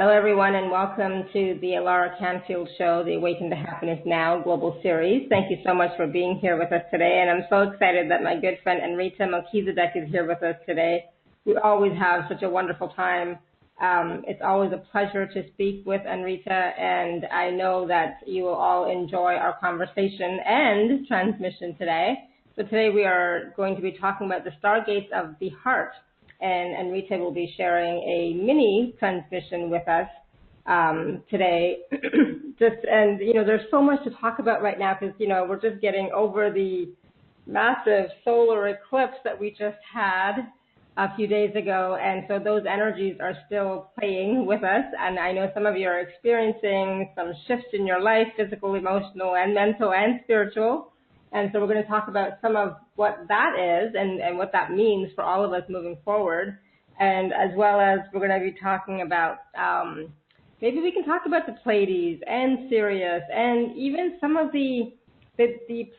Hello, everyone, and welcome to the Alara Canfield Show, the Awaken to Happiness Now Global Series. Thank you so much for being here with us today, and I'm so excited that my good friend Anrita Melchizedek is here with us today. We always have such a wonderful time. It's always a pleasure to speak with Anrita, and I know that you will all enjoy our conversation and transmission today. So today we are going to be talking about the Stargates of the Heart. And Anrita will be sharing a mini transmission with us today. There's so much to talk about right now because, we're just getting over the massive solar eclipse that we just had a few days ago. And so those energies are still playing with us. And I know some of you are experiencing some shifts in your life, physical, emotional, and mental and spiritual. And so we're going to talk about some of what that is and what that means for all of us moving forward. And as well as we're going to be talking about, maybe we can talk about the Pleiades and Sirius and even some of the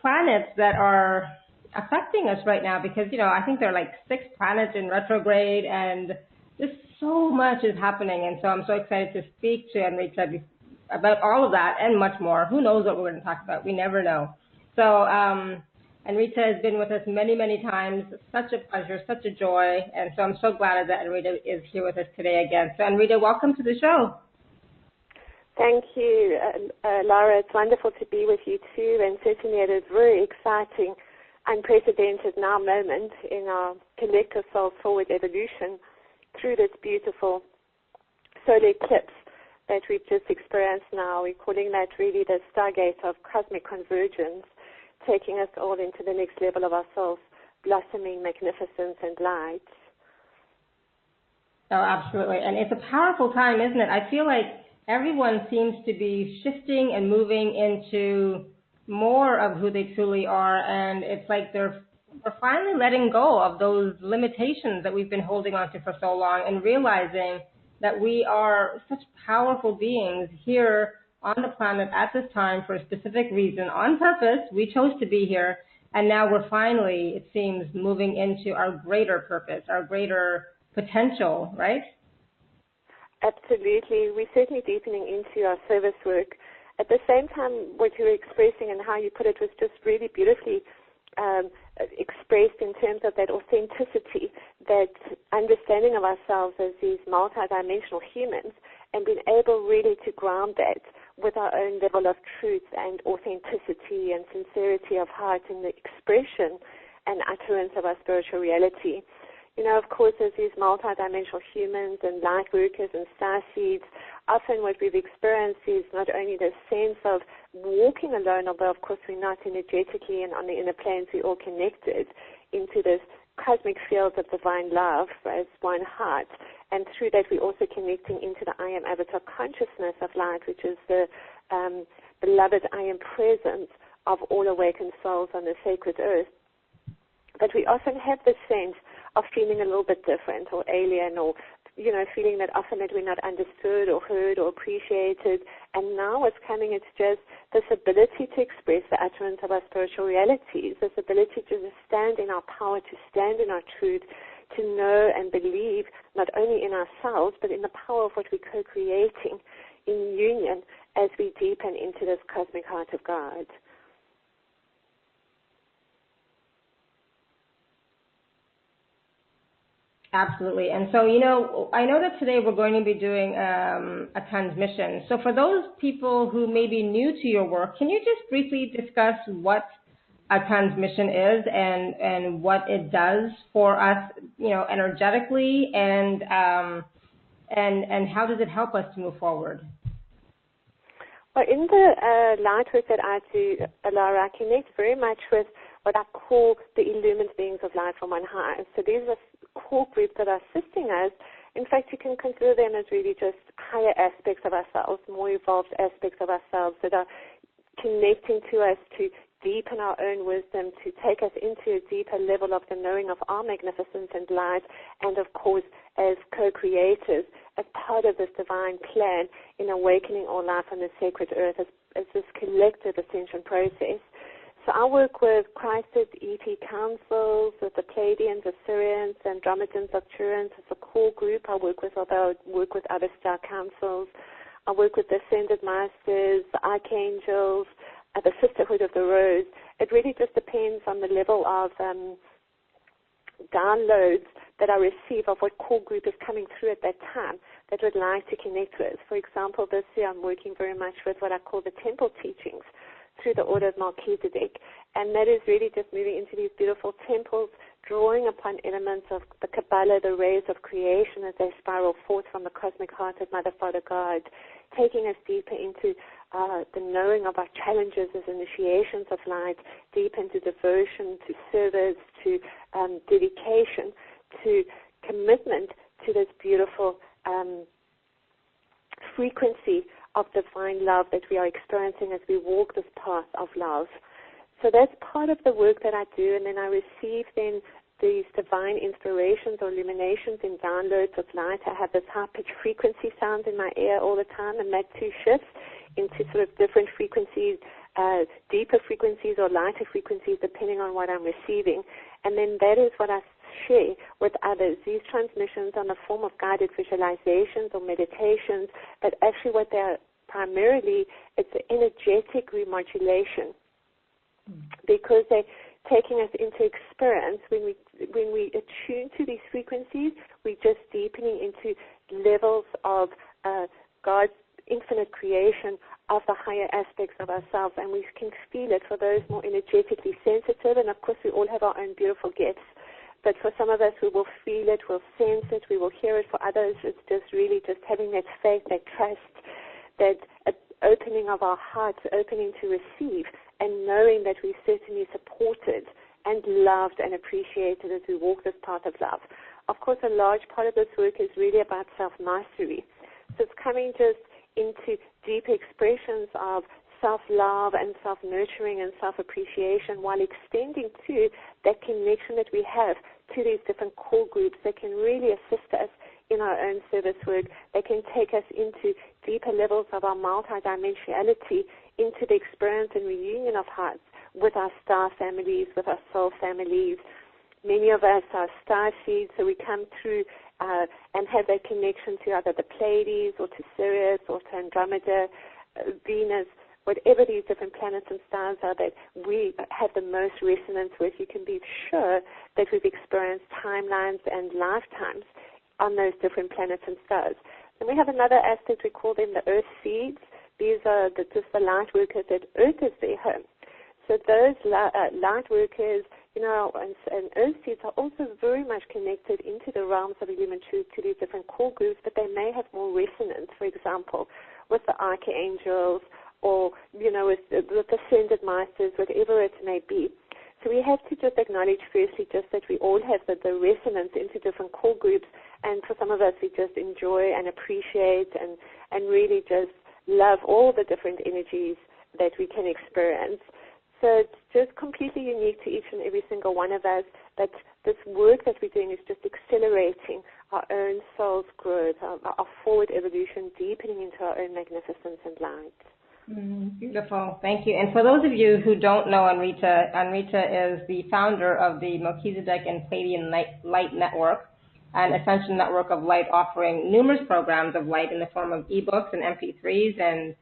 planets that are affecting us right now because, I think there are like 6 planets in retrograde and just so much is happening. And so I'm so excited to speak to Anrita about all of that and much more. Who knows what we're going to talk about? We never know. So Anrita has been with us many, many times. Such a pleasure, such a joy. And so I'm so glad that Anrita is here with us today again. So Anrita, welcome to the show. Thank you, Laura. It's wonderful to be with you too. And certainly it is very exciting, unprecedented now moment in our collective soul forward evolution through this beautiful solar eclipse that we've just experienced now. We're calling that really the Stargate of cosmic convergence, taking us all into the next level of our souls, blossoming magnificence and light. Oh, absolutely. And it's a powerful time, isn't it? I feel like everyone seems to be shifting and moving into more of who they truly are. And it's like we're finally letting go of those limitations that we've been holding on to for so long and realizing that we are such powerful beings here on the planet at this time for a specific reason, on purpose. We chose to be here, and now we're finally, it seems, moving into our greater purpose, our greater potential, right? Absolutely. We're certainly deepening into our service work. At the same time, what you were expressing and how you put it was just really beautifully expressed in terms of that authenticity, that understanding of ourselves as these multidimensional humans, and being able really to ground that with our own level of truth and authenticity and sincerity of heart in the expression and utterance of our spiritual reality. Of course, as these multidimensional humans and light workers and star seeds, often what we've experienced is not only the sense of walking alone, although of course we're not energetically and on the inner planes, we're all connected into this cosmic field of divine love as one heart. And through that, we're also connecting into the I Am Avatar consciousness of light, which is the beloved I Am presence of all awakened souls on the sacred earth. But we often have this sense of feeling a little bit different or alien or, feeling that often that we're not understood or heard or appreciated. And now what's coming, it's just this ability to express the utterance of our spiritual realities, this ability to stand in our power, to stand in our truth, to know and believe not only in ourselves, but in the power of what we're co-creating in union as we deepen into this cosmic heart of God. Absolutely. And so, I know that today we're going to be doing a transmission. So for those people who may be new to your work, can you just briefly discuss what a transmission is and what it does for us, energetically, and how does it help us to move forward? Well, in the light work that I do, Laura, I connect very much with what I call the illumined beings of light from on high. So these are core groups that are assisting us. In fact, you can consider them as really just higher aspects of ourselves, more evolved aspects of ourselves that are connecting to us to deepen our own wisdom, to take us into a deeper level of the knowing of our magnificence and light, and of course, as co-creators, as part of this divine plan in awakening all life on the sacred earth as this collective ascension process. So I work with Christed ET councils, with the Pleiadians, Assyrians, Andromedans, Arcturians as a core group. I work with other star councils. I work with the Ascended Masters, the Archangels, the Sisterhood of the Rose. It really just depends on the level of downloads that I receive of what core group is coming through at that time that would like to connect with. For example, this year I'm working very much with what I call the temple teachings through the order of Melchizedek, and that is really just moving into these beautiful temples, drawing upon elements of the Kabbalah, the rays of creation as they spiral forth from the cosmic heart of Mother, Father, God, taking us deeper into the knowing of our challenges as initiations of light, deep into devotion, to service, to dedication, to commitment to this beautiful frequency of divine love that we are experiencing as we walk this path of love. So that's part of the work that I do, and then I receive then these divine inspirations or illuminations and downloads of light. I have this high-pitched frequency sound in my ear all the time, and that too shifts into sort of different frequencies, deeper frequencies or lighter frequencies, depending on what I'm receiving. And then that is what I share with others. These transmissions are in the form of guided visualizations or meditations, but actually what they are primarily, it's an energetic remodulation, because they're taking us into experience. When we attune to these frequencies, we're just deepening into levels of God's infinite creation of the higher aspects of ourselves, and we can feel it for those more energetically sensitive. And of course, we all have our own beautiful gifts. But for some of us, we will feel it, we'll sense it, we will hear it. For others, it's just really just having that faith, that trust, that opening of our hearts, opening to receive, and knowing that we're certainly supported and loved and appreciated as we walk this path of love. Of course, a large part of this work is really about self-mastery. So it's coming just into deep expressions of self-love and self-nurturing and self-appreciation, while extending to that connection that we have to these different core groups that can really assist us in our own service work. They can take us into deeper levels of our multidimensionality, into the experience and reunion of hearts with our star families, with our soul families. Many of us are star seeds, so we come through and have that connection to either the Pleiades or to Sirius or to Andromeda, Venus, whatever these different planets and stars are that we have the most resonance with. You can be sure that we've experienced timelines and lifetimes on those different planets and stars. And we have another aspect, we call them the Earth seeds. These are just the light workers that Earth is their home. So those light workers, and Earth seeds are also very much connected into the realms of human truth to these different core groups, but they may have more resonance, for example, with the archangels or, with the ascended masters, whatever it may be. So we have to just acknowledge firstly just that we all have the resonance into different core groups, and for some of us we just enjoy and appreciate and really just love all the different energies that we can experience. So it's just completely unique to each and every single one of us, that this work that we're doing is just accelerating our own soul's growth, our forward evolution, deepening into our own magnificence and light. Beautiful. Thank you. And for those of you who don't know Anrita, Anrita is the founder of the Melchizedek and Pleiadian Light Network, an ascension network of light offering numerous programs of light in the form of ebooks and MP3s and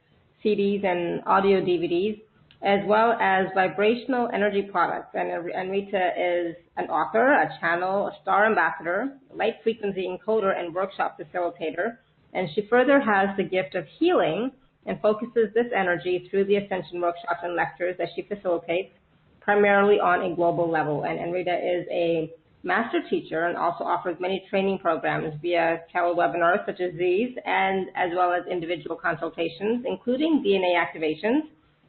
CDs and audio DVDs, as well as vibrational energy products. And Anrita is an author, a channel, a star ambassador, light frequency encoder, and workshop facilitator. And she further has the gift of healing and focuses this energy through the ascension workshops and lectures that she facilitates, primarily on a global level. And Anrita is a master teacher and also offers many training programs via telewebinars such as these, and as well as individual consultations, including DNA activations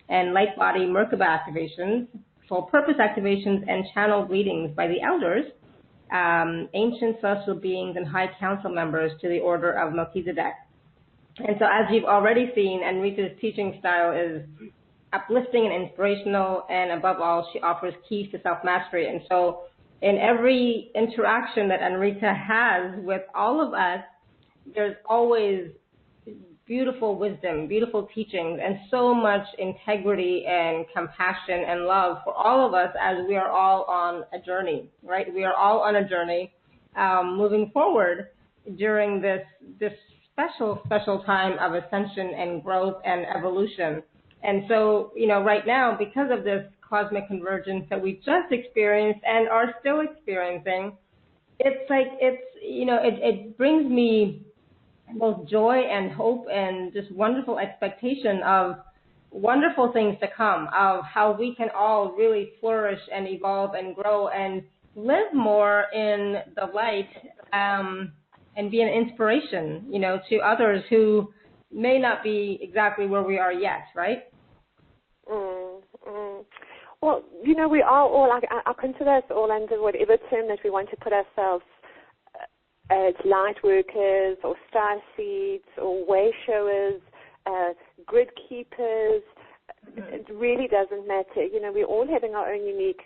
and light body Merkaba activations, full purpose activations, and channel readings by the elders, ancient celestial beings, and high council members to the order of Melchizedek. And so as you've already seen, Anrita's teaching style is uplifting and inspirational, and above all, she offers keys to self-mastery. And so in every interaction that Anrita has with all of us, there's always beautiful wisdom, beautiful teachings, and so much integrity and compassion and love for all of us as we are all on a journey, right? We are all on a journey moving forward during this special time of ascension and growth and evolution. And so, right now, because of this cosmic convergence that we just experienced and are still experiencing, it brings me both joy and hope and just wonderful expectation of wonderful things to come, of how we can all really flourish and evolve and grow and live more in the light, and be an inspiration, to others who may not be exactly where we are yet, right? Well, we are all, I consider us all under whatever term that we want to put ourselves as light workers or star seeds or way showers, grid keepers. It really doesn't matter. We're all having our own unique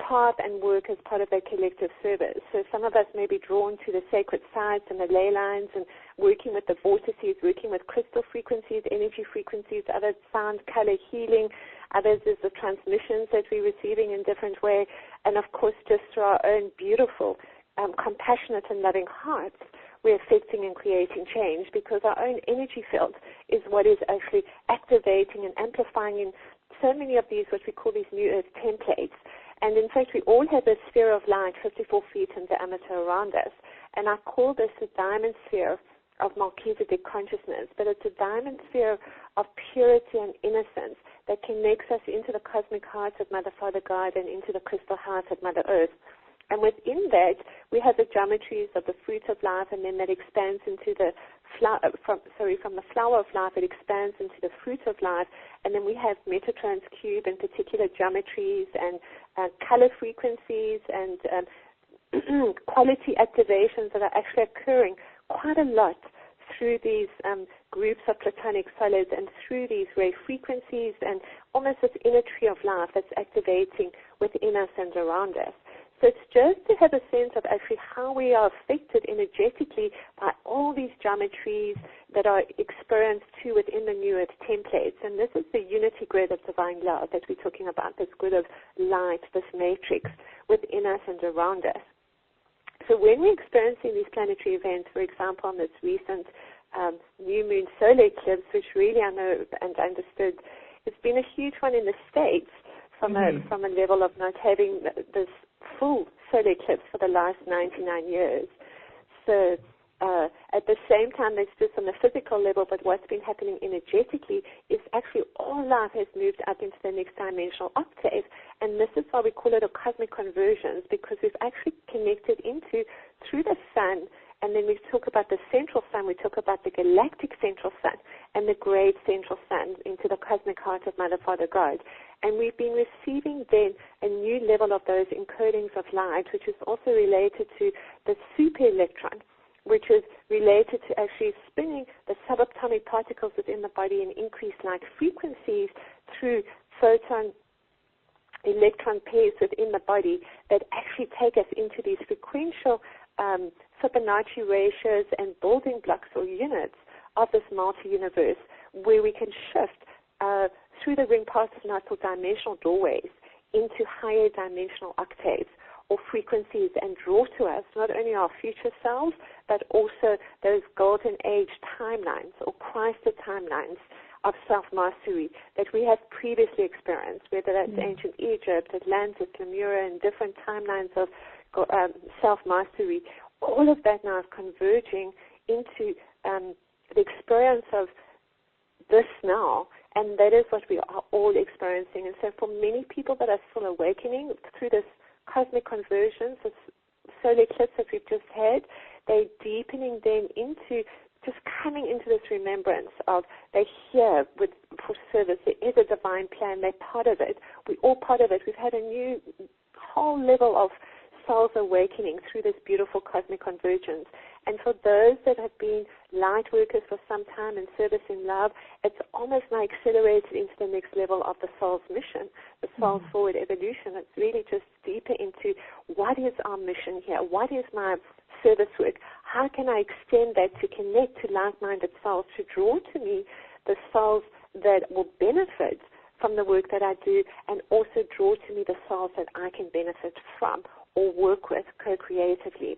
path and work as part of a collective service. So some of us may be drawn to the sacred sites and the ley lines and working with the vortices, working with crystal frequencies, energy frequencies, others sound, color healing, others is the transmissions that we're receiving in different ways, and of course just through our own beautiful, compassionate and loving hearts, we're affecting and creating change, because our own energy field is what is actually activating and amplifying in so many of these, what we call these new earth templates. And in fact, we all have a sphere of light 54 feet in diameter around us. And I call this the diamond sphere of Melchizedek consciousness. But it's a diamond sphere of purity and innocence that connects us into the cosmic heart of Mother, Father, God, and into the crystal heart of Mother Earth. And within that, we have the geometries of the fruit of life, and then that expands into the from the flower of life, it expands into the fruit of life. And then we have Metatrons cube and particular geometries and color frequencies and quality activations that are actually occurring quite a lot through these groups of platonic solids and through these ray frequencies, and almost this inner tree of life that's activating within us and around us. So it's just to have a sense of actually how we are affected energetically by all these geometries that are experienced too within the New Earth templates. And this is the unity grid of divine love that we're talking about, this grid of light, this matrix within us and around us. So when we're experiencing these planetary events, for example, on this recent new moon solar eclipse, which really I know and understood, it's been a huge one in the States from a level of not having this full solar eclipse for the last 99 years. So at the same time, that's just on the physical level, but what's been happening energetically is actually all life has moved up into the next dimensional octave, and this is why we call it a cosmic convergence, because we've actually connected into, through the sun, and then we talk about the central sun, we talk about the galactic central sun and the great central sun into the cosmic heart of Mother, Father, God. And we've been receiving then a new level of those encodings of light, which is also related to the super electron, which is related to actually spinning the subatomic particles within the body and increase light frequencies through photon electron pairs within the body that actually take us into these frequential Fibonacci ratios and building blocks or units of this multi-universe, where we can shift through the ring particles or dimensional doorways into higher dimensional octaves or frequencies, and draw to us not only our future selves, but also those golden age timelines or Christed timelines of self-mastery that we have previously experienced, whether that's ancient Egypt, Atlantis, Lemuria, and different timelines of self-mastery. All of that now is converging into the experience of this now, and that is what we are all experiencing. And so for many people that are still awakening through this cosmic convergence, this solar eclipse that we've just had, they're deepening then into just coming into this remembrance of they're here for service. There is a divine plan. They're part of it. We're all part of it. We've had a new whole level of souls awakening through this beautiful cosmic convergence. And for those that have been light workers for some time in service in love, it's almost now accelerated into the next level of the soul's mission, the soul's forward evolution. It's really just deeper into what is our mission here, what is my service work, how can I extend that to connect to like-minded souls, to draw to me the souls that will benefit from the work that I do, and also draw to me the souls that I can benefit from or work with co-creatively.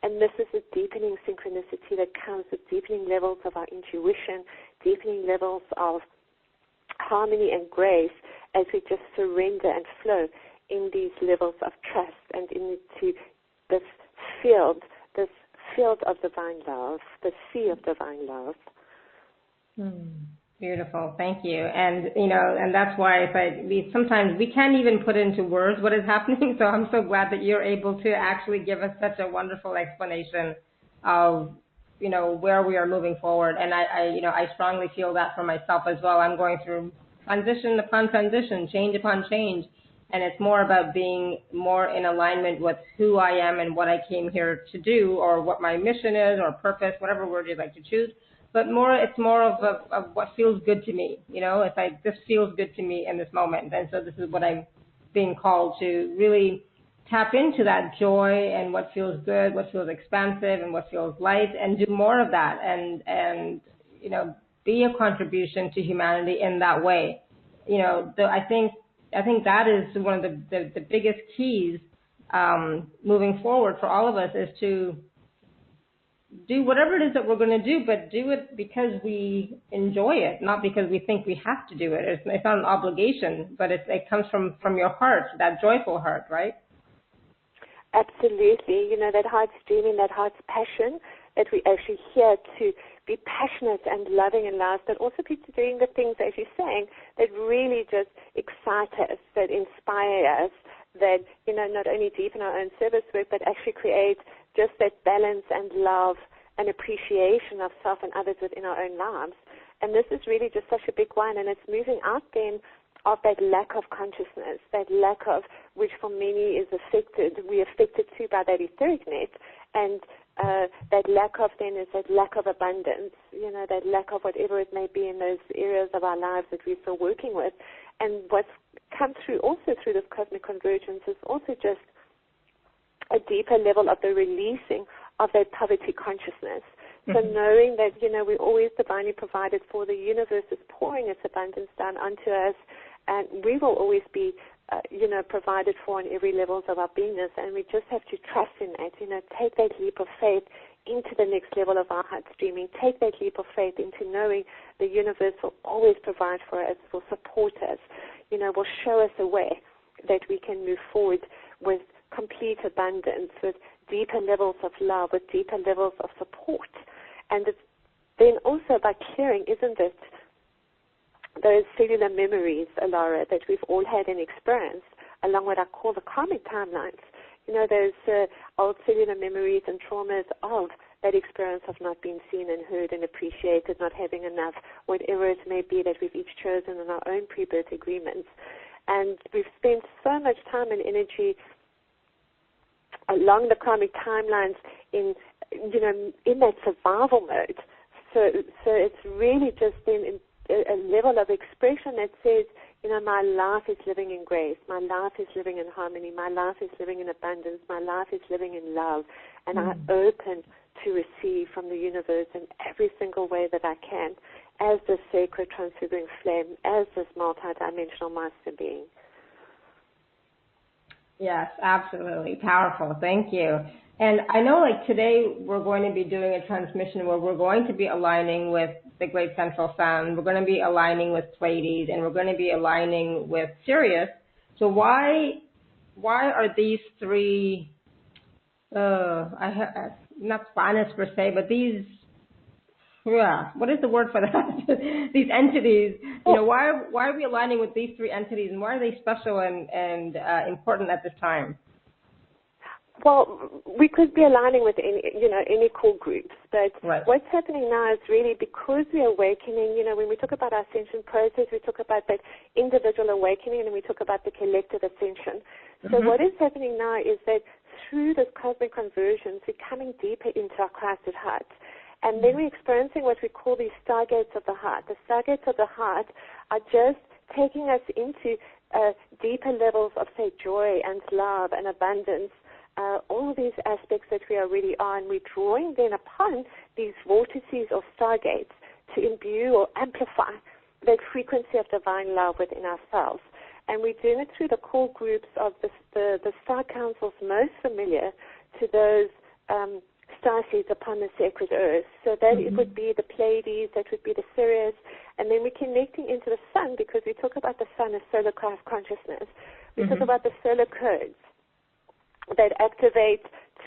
And this is a deepening synchronicity that comes with deepening levels of our intuition, deepening levels of harmony and grace as we just surrender and flow in these levels of trust and into this field of divine love, the sea of divine love. Beautiful, thank you. And and that's why sometimes we can't even put into words what is happening. So I'm so glad that you're able to actually give us such a wonderful explanation of where we are moving forward. And I strongly feel that for myself as well. I'm going through transition upon transition, change upon change, and it's more about being more in alignment with who I am and what I came here to do, or what my mission is, or purpose, whatever word you'd like to choose. But it's more of what feels good to me. It's like, this feels good to me in this moment. And so this is what I'm being called to really tap into, that joy and what feels good, what feels expansive, and what feels light, and do more of that, and be a contribution to humanity in that way. I think that is one of the biggest keys moving forward for all of us, is to do whatever it is that we're going to do, but do it because we enjoy it, not because we think we have to do it. It's not an obligation, but it comes from your heart, that joyful heart, right? Absolutely. That heart's dreaming, that heart's passion, that we actually here to be passionate and loving and last, but also be doing the things, as you're saying, that really just excite us, that inspire us, that, not only deepen our own service work, but actually create just that balance and love and appreciation of self and others within our own lives. And this is really just such a big one, and it's moving out then of that lack of consciousness, that lack of, which for many is we're affected too by that etheric net, and that lack of then is that lack of abundance, that lack of whatever it may be in those areas of our lives that we're still working with. And what's come through also through this cosmic convergence is also just a deeper level of the releasing of that poverty consciousness. So knowing that, we're always divinely provided for, the universe is pouring its abundance down onto us, and we will always be, provided for on every levels of our beingness, and we just have to trust in that, take that leap of faith into the next level of our heart streaming, take that leap of faith into knowing the universe will always provide for us, will support us, will show us a way that we can move forward with complete abundance, with deeper levels of love, with deeper levels of support. And it's then also by clearing, isn't it, those cellular memories, Alara, that we've all had and experienced, along what I call the karmic timelines. Those old cellular memories and traumas of that experience of not being seen and heard and appreciated, not having enough, whatever it may be that we've each chosen in our own pre-birth agreements. And we've spent so much time and energy along the karmic timelines in that survival mode. So it's really just in a level of expression that says, my life is living in grace, my life is living in harmony, my life is living in abundance, my life is living in love, and I'm open to receive from the universe in every single way that I can, as this sacred transfiguring flame, as this multidimensional master being. Yes, absolutely. Powerful. Thank you. And I know, today we're going to be doing a transmission where we're going to be aligning with the Great Central Sun. We're going to be aligning with Pleiades, and we're going to be aligning with Sirius. So why are these three, not planets per se, but these, what is the word for that? These entities, why are we aligning with these three entities, and why are they special and important at this time? Well, we could be aligning with any core groups, but right. What's happening now is really because we're awakening, when we talk about our ascension process, we talk about that individual awakening, and we talk about the collective ascension. So what is happening now is that through this cosmic convergence, we're coming deeper into our Christed heart. And then we're experiencing what we call these stargates of the heart. The stargates of the heart are just taking us into deeper levels of, say, joy and love and abundance, all of these aspects that we already are, and we're drawing then upon these vortices or stargates to imbue or amplify that frequency of divine love within ourselves. And we're doing it through the core groups of the star councils most familiar to those star seeds upon the sacred earth. So that it would be the Pleiades, that would be the Sirius, and then we're connecting into the sun, because we talk about the sun as solar Christ consciousness. We talk about the solar codes that activate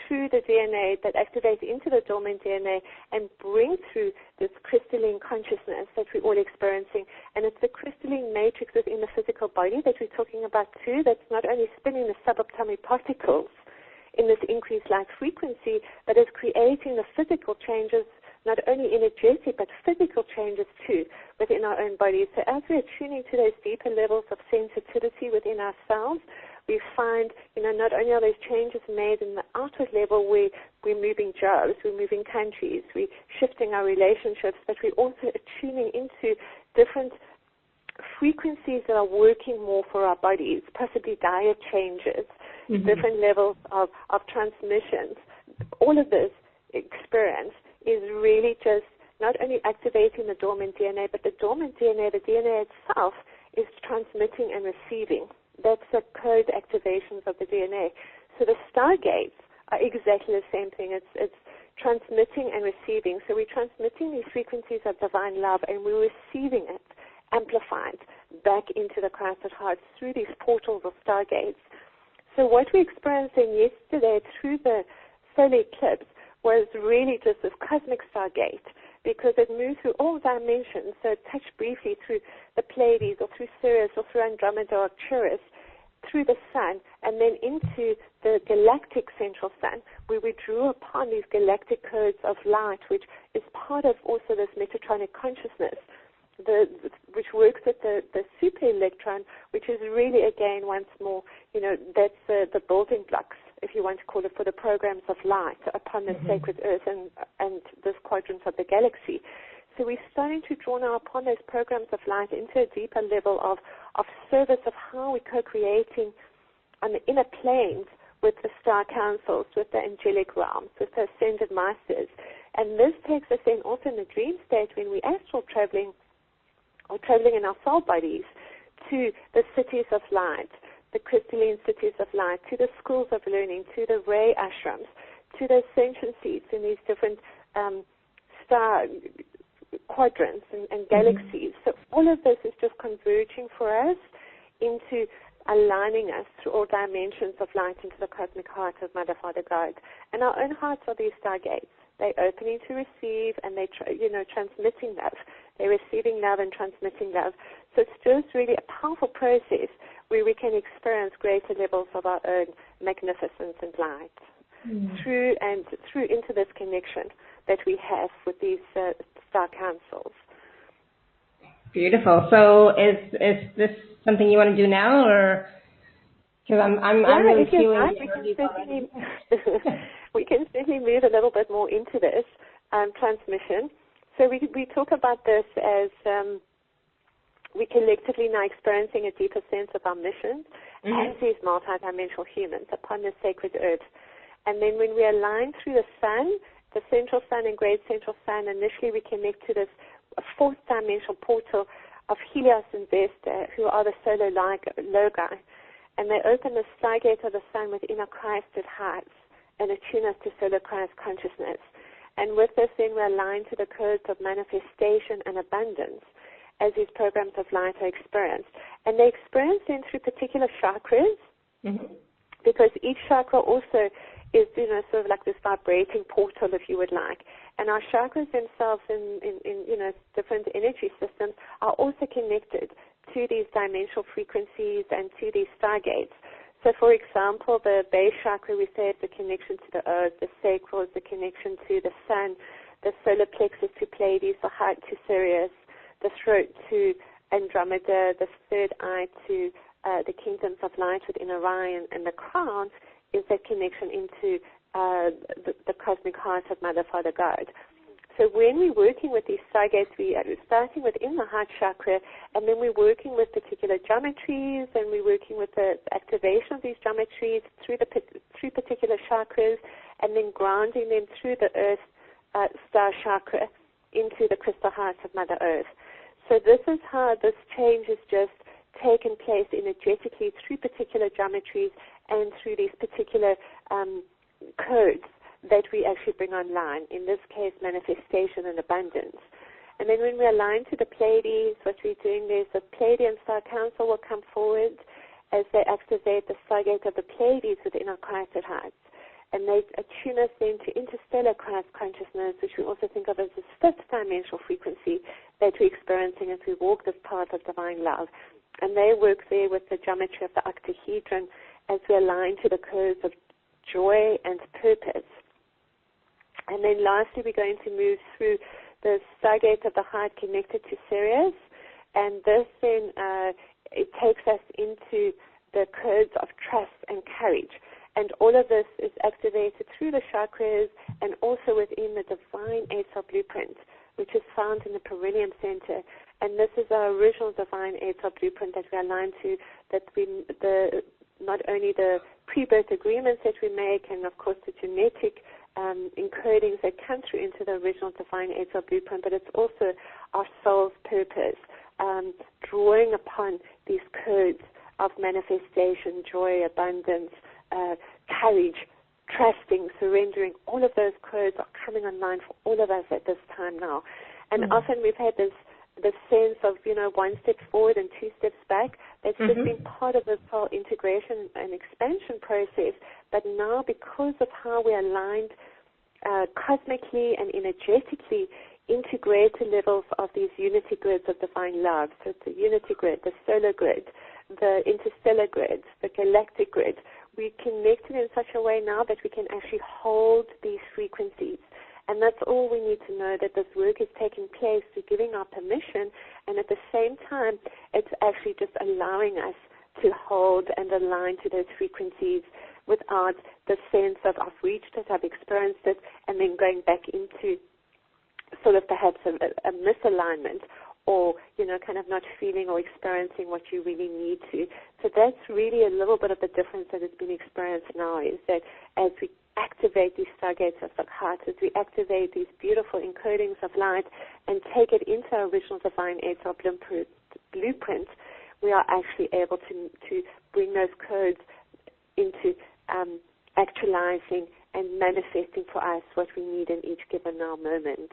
through the DNA, that activate into the dormant DNA and bring through this crystalline consciousness that we're all experiencing. And it's the crystalline matrix within the physical body that we're talking about too, that's not only spinning the subatomic particles in this increased light frequency, but is creating the physical changes, not only energetic, but physical changes too within our own bodies. So as we're tuning to those deeper levels of sensitivity within ourselves, we find, not only are those changes made in the outward level where we're moving jobs, we're moving countries, we're shifting our relationships, but we're also tuning into different frequencies that are working more for our bodies, possibly diet changes, different levels of transmissions. All of this experience is really just not only activating the dormant DNA, but the dormant DNA, the DNA itself, is transmitting and receiving. That's the code activations of the DNA. So the stargates are exactly the same thing. It's transmitting and receiving. So we're transmitting these frequencies of divine love, and we're receiving it amplified back into the Christed heart through these portals of stargates. So what we experienced yesterday through the solar eclipse was really just this cosmic stargate, because it moved through all dimensions. So it touched briefly through the Pleiades or through Sirius or through Andromeda or Arcturus, through the sun, and then into the galactic central sun, where we drew upon these galactic codes of light, which is part of also this Metatronic consciousness, which works with the super electron, which is really, again, once more, that's the building blocks, if you want to call it, for the programs of light upon the sacred earth and this quadrant of the galaxy. So we're starting to draw now upon those programs of light into a deeper level of service of how we're co-creating on the inner planes with the star councils, with the angelic realms, with the ascended masters. And this takes us then also in the dream state when we're astral traveling or traveling in our soul bodies to the cities of light, the crystalline cities of light, to the schools of learning, to the ray ashrams, to the ascension seats in these different star quadrants and galaxies. So all of this is just converging for us into aligning us through all dimensions of light into the cosmic heart of Mother, Father, God. And our own hearts are these stargates. They're opening to receive, and they're transmitting love. They're receiving love and transmitting love. So it's just really a powerful process where we can experience greater levels of our own magnificence and light through into this connection that we have with these star councils. Beautiful. So is this something you want to do now, or because I'm really feeling we can certainly move a little bit more into this transmission. So we talk about this as we collectively now experiencing a deeper sense of our mission as these multidimensional humans upon the sacred earth. And then when we align through the sun, the central sun and great central sun, initially we connect to this fourth dimensional portal of Helios and Vesta, who are the solar logi. And they open the stargate of the sun within our Christed hearts and attune us to solar Christ consciousness. And with this, then we align to the codes of manifestation and abundance as these programs of light are experienced. And they're experienced then through particular chakras, because each chakra also is, sort of like this vibrating portal, if you would like. And our chakras themselves in different energy systems are also connected to these dimensional frequencies and to these stargates. So, for example, the base chakra, we say, is the connection to the earth, the sacral is the connection to the sun, the solar plexus to Pleiades, the heart to Sirius, the throat to Andromeda, the third eye to the kingdoms of light within Orion, and the crown is that connection into the cosmic heart of Mother, Father, God. So when we're working with these Stargates, we are starting within the heart chakra, and then we're working with particular geometries, and we're working with the activation of these geometries through particular chakras, and then grounding them through the Earth star chakra into the crystal heart of Mother Earth. So this is how this change is just taken place energetically through particular geometries and through these particular codes that we actually bring online, in this case, manifestation and abundance. And then when we align to the Pleiades, what we're doing is the Pleiadian Star Council will come forward as they activate the Stargate of the Pleiades within our Christed hearts. And they attune us then to interstellar Christ consciousness, which we also think of as this fifth dimensional frequency that we're experiencing as we walk this path of divine love. And they work there with the geometry of the octahedron as we align to the codes of joy and purpose. And then lastly, we're going to move through the Stargate of the heart connected to Sirius. And this then, it takes us into the codes of trust and courage. And all of this is activated through the chakras and also within the divine 8-cell blueprint, which is found in the perineum center. And this is our original divine 8-cell blueprint that we align to, that not only the pre-birth agreements that we make, and of course the genetic encodings that come through into the original divine 8-cell blueprint, but it's also our soul's purpose, drawing upon these codes of manifestation, joy, abundance, courage, trusting, surrendering. All of those codes are coming online for all of us at this time now. And often we've had this sense of, one step forward and two steps back. That's just been part of this whole integration and expansion process. But now, because of how we're aligned cosmically and energetically into greater levels of these unity grids of divine love, so it's the unity grid, the solar grid, the interstellar grid, the galactic grid, we're connected in such a way now that we can actually hold these frequencies. And that's all we need to know, that this work is taking place, to giving our permission, and at the same time, it's actually just allowing us to hold and align to those frequencies without the sense of I've reached it, I've experienced it, and then going back into sort of perhaps a misalignment, or, kind of not feeling or experiencing what you really need to. So that's really a little bit of the difference that has been experienced now, is that as we activate these Stargates of the heart, as we activate these beautiful encodings of light and take it into our original divine 8-cell blueprint, we are actually able to bring those codes into actualizing and manifesting for us what we need in each given now moment.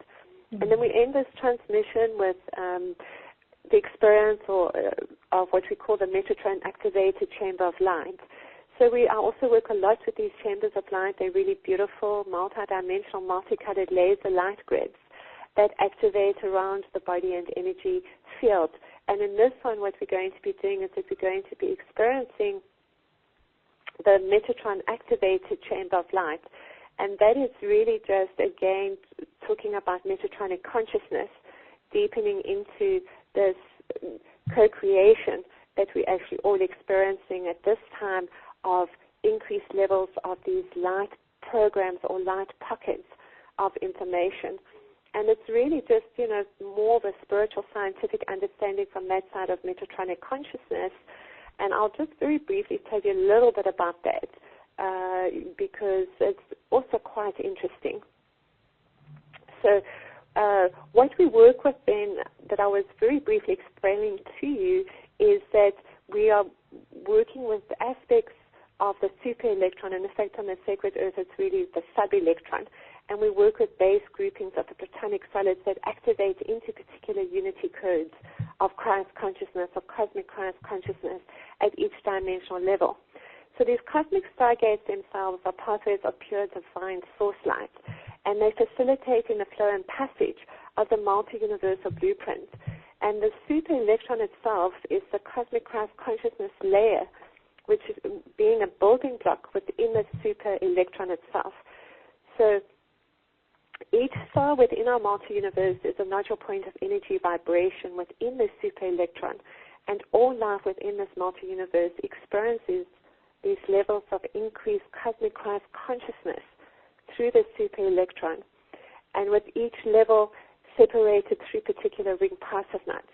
And then we end this transmission with the experience of what we call the Metatron Activated Chamber of Light. So we also work a lot with these chambers of light. They're really beautiful, multi-dimensional, multicolored laser light grids that activate around the body and energy field. And in this one, what we're going to be doing is that we're going to be experiencing the Metatron Activated Chamber of Light. And that is really just, again, talking about Metatronic consciousness, deepening into this co-creation that we're actually all experiencing at this time of increased levels of these light programs or light pockets of information. And it's really just, more of a spiritual scientific understanding from that side of Metatronic consciousness. And I'll just very briefly tell you a little bit about that, because it's also quite interesting. So what we work with then, that I was very briefly explaining to you, is that we are working with aspects of the super electron, and in fact on the sacred earth it's really the sub-electron, and we work with base groupings of the protonic solids that activate into particular unity codes of Christ consciousness, of cosmic Christ consciousness at each dimensional level. So these cosmic stargates themselves are pathways of pure divine source light, and they facilitate in the flow and passage of the multi-universal blueprint. And the super electron itself is the cosmic Christ consciousness layer, which is being a building block within the super electron itself. So each star within our multi-universe is a nodule point of energy vibration within the super electron, and all life within this multi-universe experiences these levels of increased cosmic Christ consciousness through the super electron. and with each level separated through particular ring passive nuts.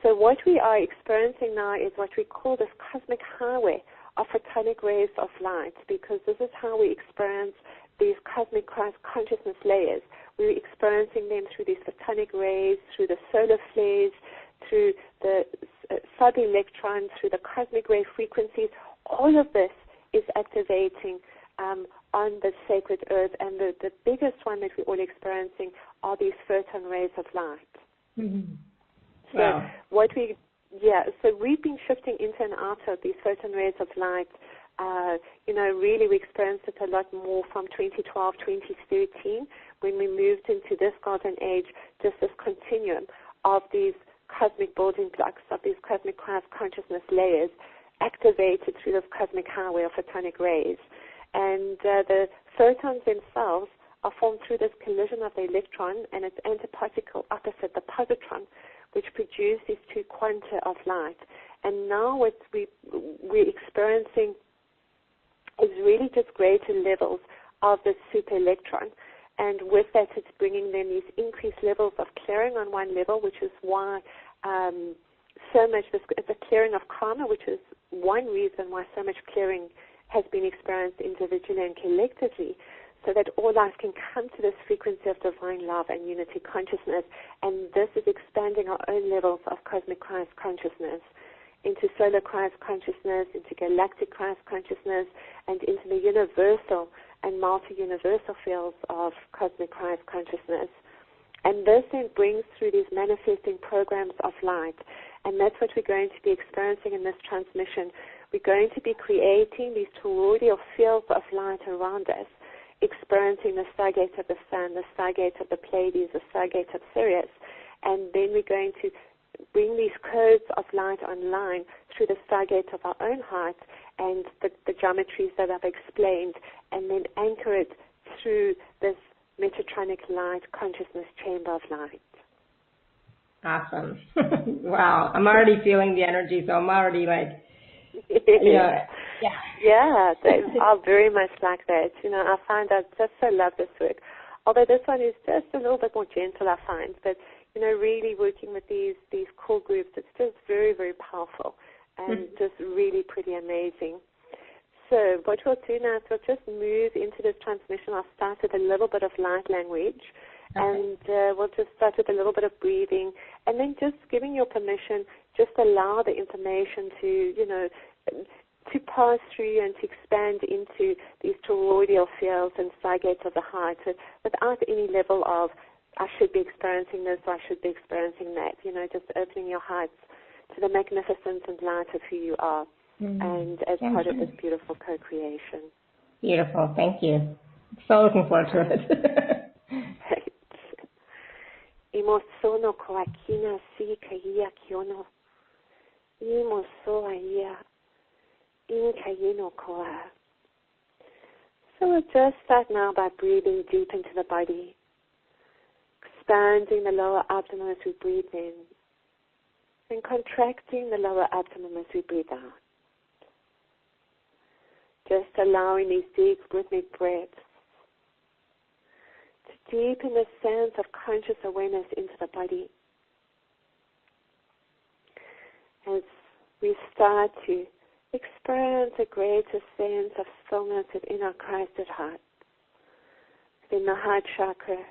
So what we are experiencing now is what we call this cosmic highway of photonic rays of light, because this is how we experience these cosmic Christ consciousness layers. We're experiencing them through these photonic rays, through the solar flares, through the sub-electrons, through the cosmic ray frequencies. All of this is activating on the sacred earth, and the biggest one that we're all experiencing are these photon rays of light. Mm-hmm. So wow. So we've been shifting into and out of these photon rays of light. Really we experienced it a lot more from 2012, 2013, when we moved into this golden age, just this continuum of these cosmic building blocks, of these cosmic Christ consciousness layers activated through this cosmic highway of photonic rays. And the photons themselves are formed through this collision of the electron and its antiparticle opposite, the positron, which produce these two quanta of light. And now what we're experiencing is really just greater levels of the super electron. And with that, it's bringing them these increased levels of clearing on one level, which is why so much, it's a clearing of karma, which is one reason why so much clearing has been experienced individually and collectively, so that all life can come to this frequency of divine love and unity consciousness. And this is expanding our own levels of cosmic Christ consciousness into solar Christ consciousness, into galactic Christ consciousness, and into the universal and multi-universal fields of cosmic Christ consciousness. And this then brings through these manifesting programs of light. And that's what we're going to be experiencing in this transmission. We're going to be creating these toroidal fields of light around us, experiencing the Stargate of the Sun, the Stargate of the Pleiades, the Stargate of Sirius. And then we're going to bring these codes of light online through the Stargate of our own heart and the geometries that I've explained, and then anchor it through this Metatronic light consciousness chamber of light. Awesome. Wow. I'm already feeling the energy, so I'm already like, Yeah, they are very much like that. I find I just so love this work. Although this one is just a little bit more gentle, I find. But, really working with these core groups, it's just very, very powerful and just really pretty amazing. So what we'll do now is we'll just move into this transmission. I'll start with a little bit of light language. Okay. And we'll just start with a little bit of breathing, and then just giving your permission, just allow the information to pass through and to expand into these toroidal fields and stargates of the heart, without any level of, I should be experiencing this or I should be experiencing that. Just opening your hearts to the magnificence and light of who you are, and as part of this beautiful co-creation. Beautiful. Thank you. So looking forward to it. Emosono koakina si kaia kiono. Imoso aia. In kayino koa. So we'll just start now by breathing deep into the body, expanding the lower abdomen as we breathe in, and contracting the lower abdomen as we breathe out. Just allowing these deep rhythmic breaths to deepen the sense of conscious awareness into the body. As we start to experience a greater sense of stillness within our Christed heart, within the heart chakra,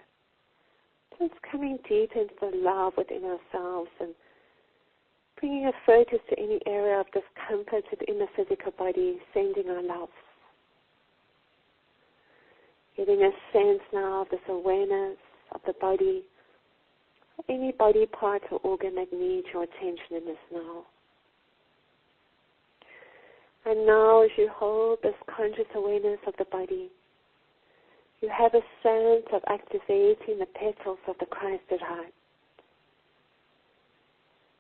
just coming deep into the love within ourselves and bringing a focus to any area of discomfort within the physical body, sending our love. Getting a sense now of this awareness of the body, any body part or organ that needs your attention in this now. And now as you hold this conscious awareness of the body, you have a sense of activating the petals of the Christed heart.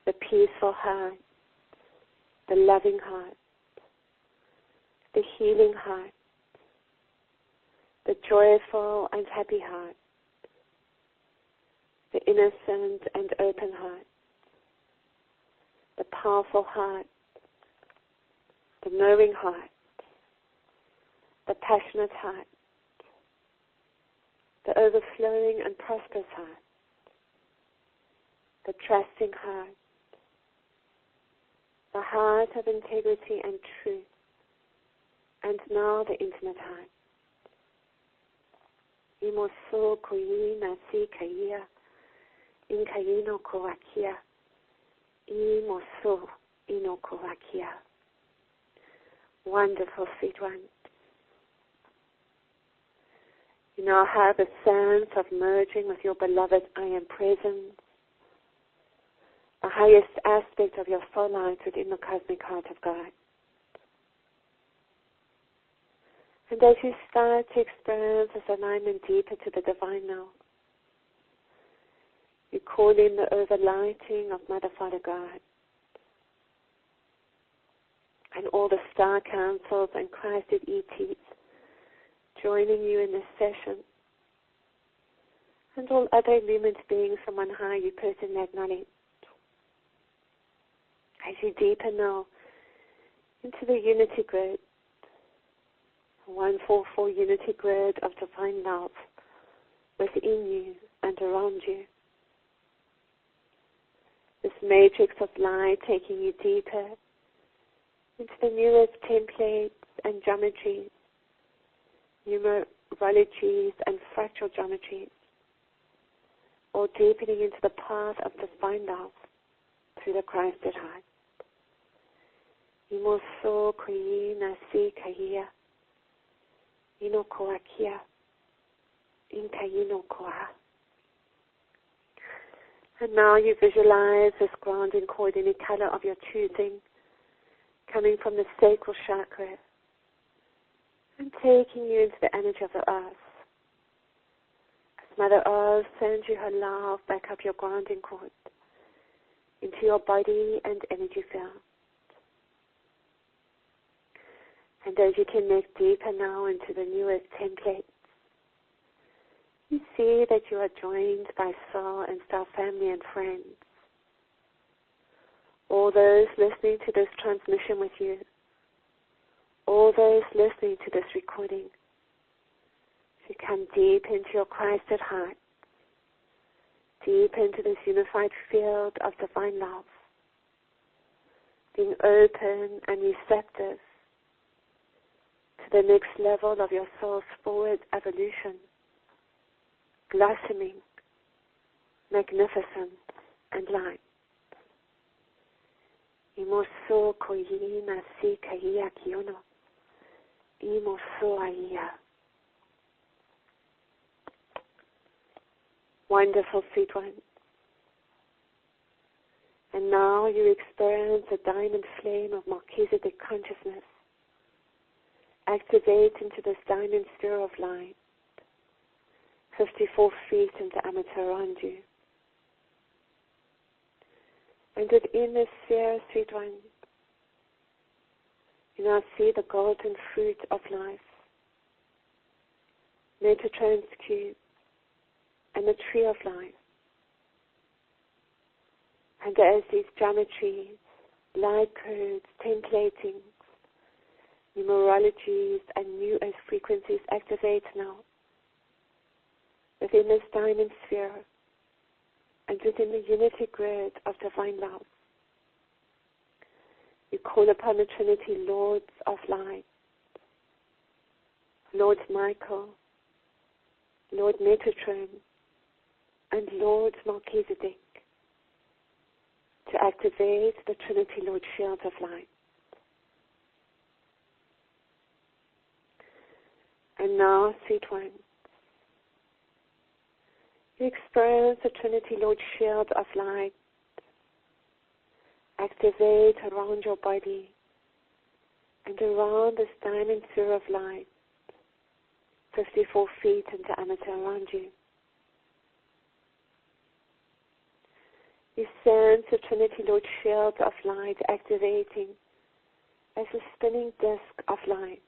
The peaceful heart, the loving heart, the healing heart, the joyful and happy heart, the innocent and open heart, the powerful heart, the knowing heart, the passionate heart, the overflowing and prosperous heart, the trusting heart, the heart of integrity and truth, and now the intimate heart. Imoso kuina si kaya, in kayino koakia, imoso ino koakia. Wonderful, sweet one. You now have a sense of merging with your beloved I Am Presence, the highest aspect of your soul light within the cosmic heart of God. And as you start to experience this alignment deeper to the divine now, you call in the overlighting of Mother, Father, God, and all the star councils and Christed ETs joining you in this session, and all other illumined beings from on high you personally acknowledge. As you deepen now into the unity grid, 144 unity grid of divine love within you and around you. This matrix of light taking you deeper into the newest templates and geometries, numerologies and fractal geometries, all deepening into the path of divine love through the Christed heart. Imoso kui nasi kaya, ino koakia, inkayino koa. And now you visualize this grounding cord in a color of your choosing, coming from the sacral chakra and taking you into the energy of the earth. As Mother Earth sends you her love back up your grounding cord into your body and energy field. And as you connect deeper now into the newest templates, you see that you are joined by soul and star family and friends. All those listening to this transmission with you, all those listening to this recording, you come deep into your Christed heart, deep into this unified field of divine love, being open and receptive to the next level of your soul's forward evolution, blossoming, magnificent, and light. Imoso koyi nasi kaya kiono. Imoso aya. Wonderful, sweet one. And now you experience the diamond flame of Melchizedek consciousness. Activate into this diamond sphere of light, 54 feet in diameter around you. And within this sphere, sweet one, you now see the golden fruit of life, Metatron's cube, and the tree of life. And as these geometries, light codes, templating, numerologies, and new earth frequencies activate now within this diamond sphere and within the unity grid of divine love. You call upon the Trinity Lords of Light, Lord Michael, Lord Metatron, and Lord Melchizedek to activate the Trinity Lord Shield of Light. And now, sweet one, you experience the Trinity Lord Shield of Light activate around your body and around this diamond sphere of light, 54 feet in diameter around you. You sense the Trinity Lord Shield of Light activating as a spinning disk of light,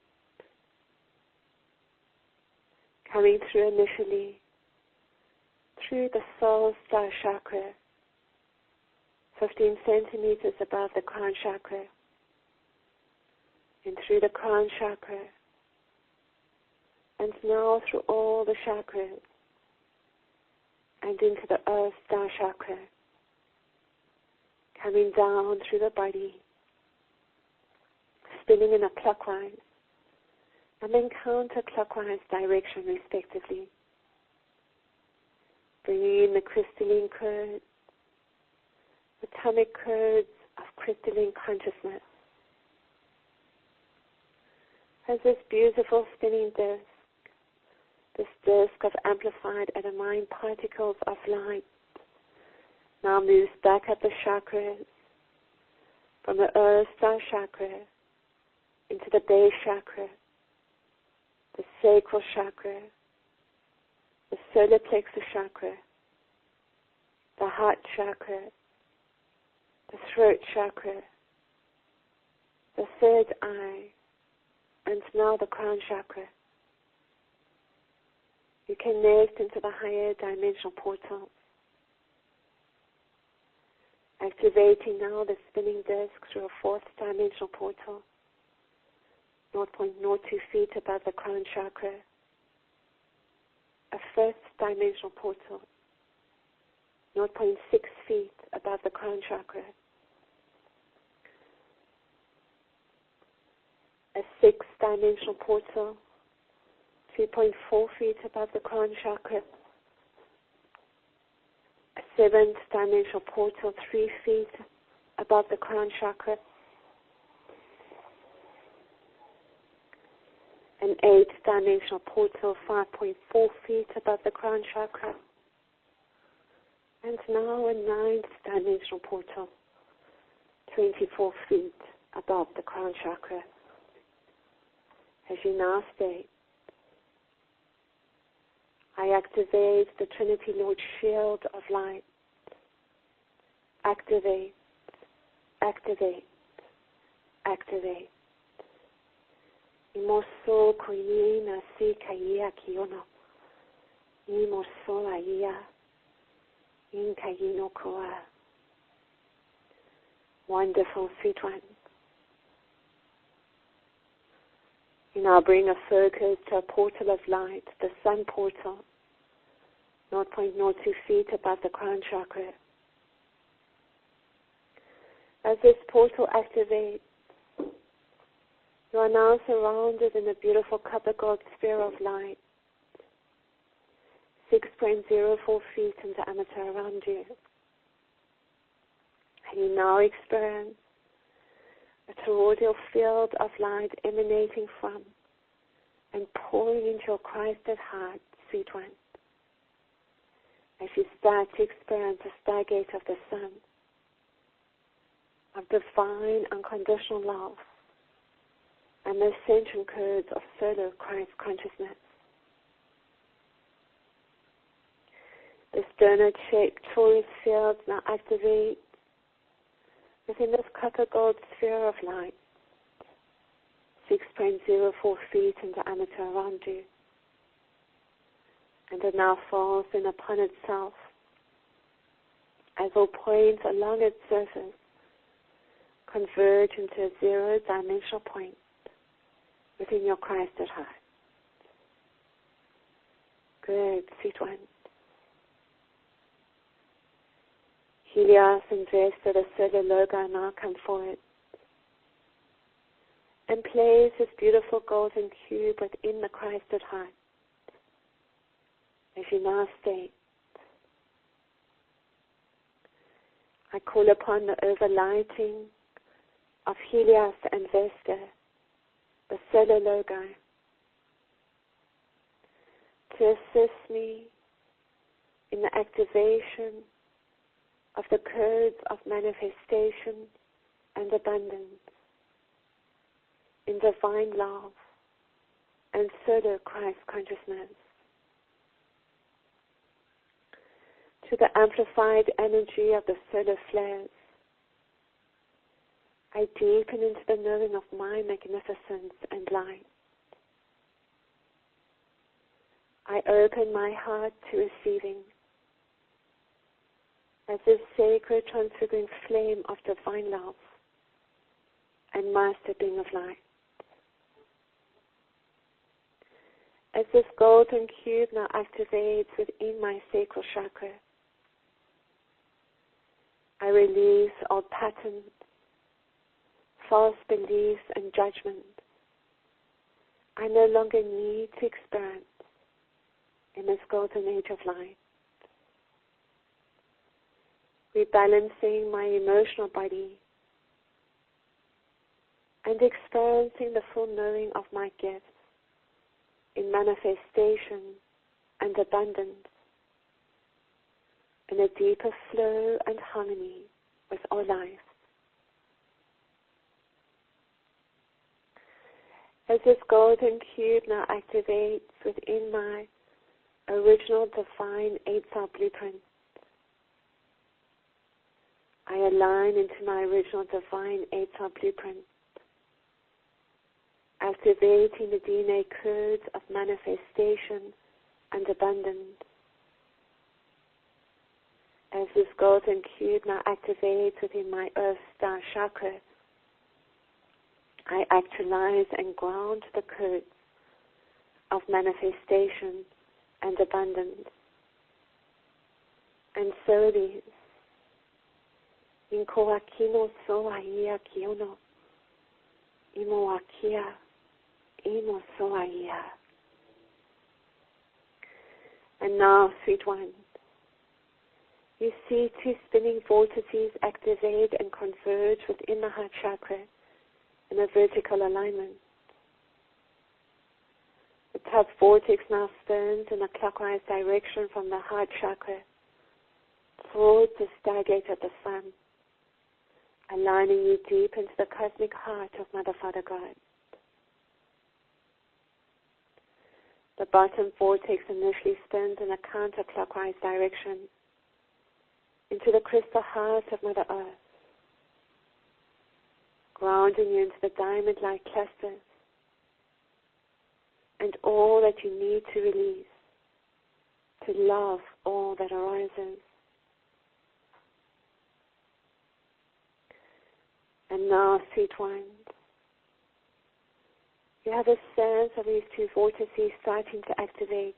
coming through initially through the soul star chakra, 15 centimeters above the crown chakra, and through the crown chakra, and now through all the chakras, and into the earth star chakra, coming down through the body, spinning in a clockwise and then counterclockwise direction respectively, bringing in the crystalline curds, atomic curds of crystalline consciousness, as this beautiful spinning disc, this disc of amplified atomine particles of light, now moves back up the chakras, from the earth star chakra into the base chakra, the sacral chakra, the solar plexus chakra, the heart chakra, the throat chakra, the third eye, and now the crown chakra. You connect into the higher dimensional portal, activating now the spinning disc through a fourth dimensional portal, 0.02 feet above the crown chakra, a fifth dimensional portal, 0.6 feet above the crown chakra, a sixth dimensional portal, 3.4 feet above the crown chakra, a seventh dimensional portal, 3 feet above the crown chakra, an eighth dimensional portal, 5.4 feet above the crown chakra, and now a ninth dimensional portal, 24 feet above the crown chakra. As you now state, I activate the Trinity Lord shield of light. Activate, activate, activate. Imoso koina si kaya kiono. Imoso aya. In kayino koa. Wonderful, sweet one. You now bring a focus to a portal of light, the sun portal, 0.02 feet above the crown chakra. As this portal activates, you are now surrounded in a beautiful copper gold sphere of light, 6.04 feet in diameter around you. And you now experience a toroidal field of light emanating from and pouring into your Christed heart, sweet one, as you start to experience the stargate of the sun, of divine unconditional love, and the ascension codes of solar Christ consciousness. This donut-shaped torus field now activates within this copper gold sphere of light, 6.04 feet in diameter around you, and it now falls in upon itself as all points along its surface converge into a zero-dimensional point within your Christed heart. Good, sweet one. Helios and Vesta, the solar logo, now come forward and place this beautiful golden cube within the Christed heart. As you now state, I call upon the overlighting of Helios and Vesta, the solar logo, to assist me in the activation of the codes of manifestation and abundance in divine love and solar Christ consciousness. To the amplified energy of the solar flares, I deepen into the knowing of my magnificence and light. I open my heart to receiving as this sacred transfiguring flame of divine love and master being of light. As this golden cube now activates within my sacral chakra, I release all patterns, false beliefs, and judgment I no longer need to experience in this golden age of light. Rebalancing my emotional body and experiencing the full knowing of my gifts in manifestation and abundance, in a deeper flow and harmony with all life. As this golden cube now activates within my original divine 8-cell blueprint, I align into my original divine 8-cell blueprint, activating the DNA codes of manifestation and abundance. As this golden cube now activates within my Earth Star chakra, I actualize and ground the codes of manifestation and abundance. And so it is. Inko akino so aia kiono. Imo akia. Imo so aia. And now, sweet one, you see two spinning vortices activate and converge within the heart chakra in a vertical alignment. The top vortex now spins in a clockwise direction from the heart chakra towards the stargate of the sun, aligning you deep into the cosmic heart of Mother, Father, God. The bottom vortex initially spins in a counterclockwise direction into the crystal heart of Mother Earth, grounding you into the diamond-like clusters and all that you need to release, to love all that arises. And now, sweet one, you have a sense of these two vortices starting to activate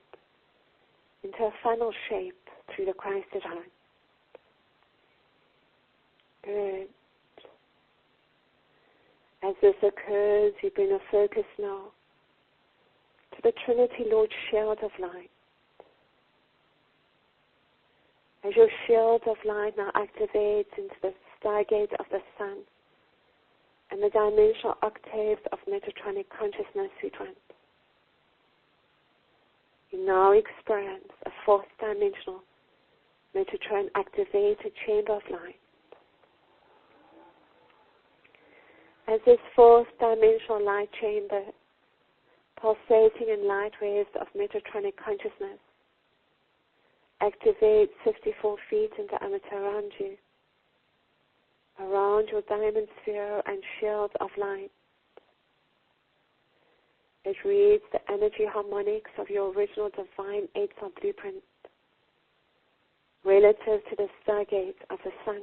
into a funnel shape through the Christed heart. Good. As this occurs, you bring a focus now to the Trinity Lord shield of light. As your shield of light now activates into the stargate of the sun and the dimensional octaves of Metatronic consciousness, sweet one, you now experience a fourth dimensional Metatron activated chamber of light. As this fourth dimensional light chamber, pulsating in light waves of Metatronic consciousness, activates 54 feet in diameter around your diamond sphere and shield of light. It reads the energy harmonics of your original divine 8-cell blueprint relative to the stargate of the sun.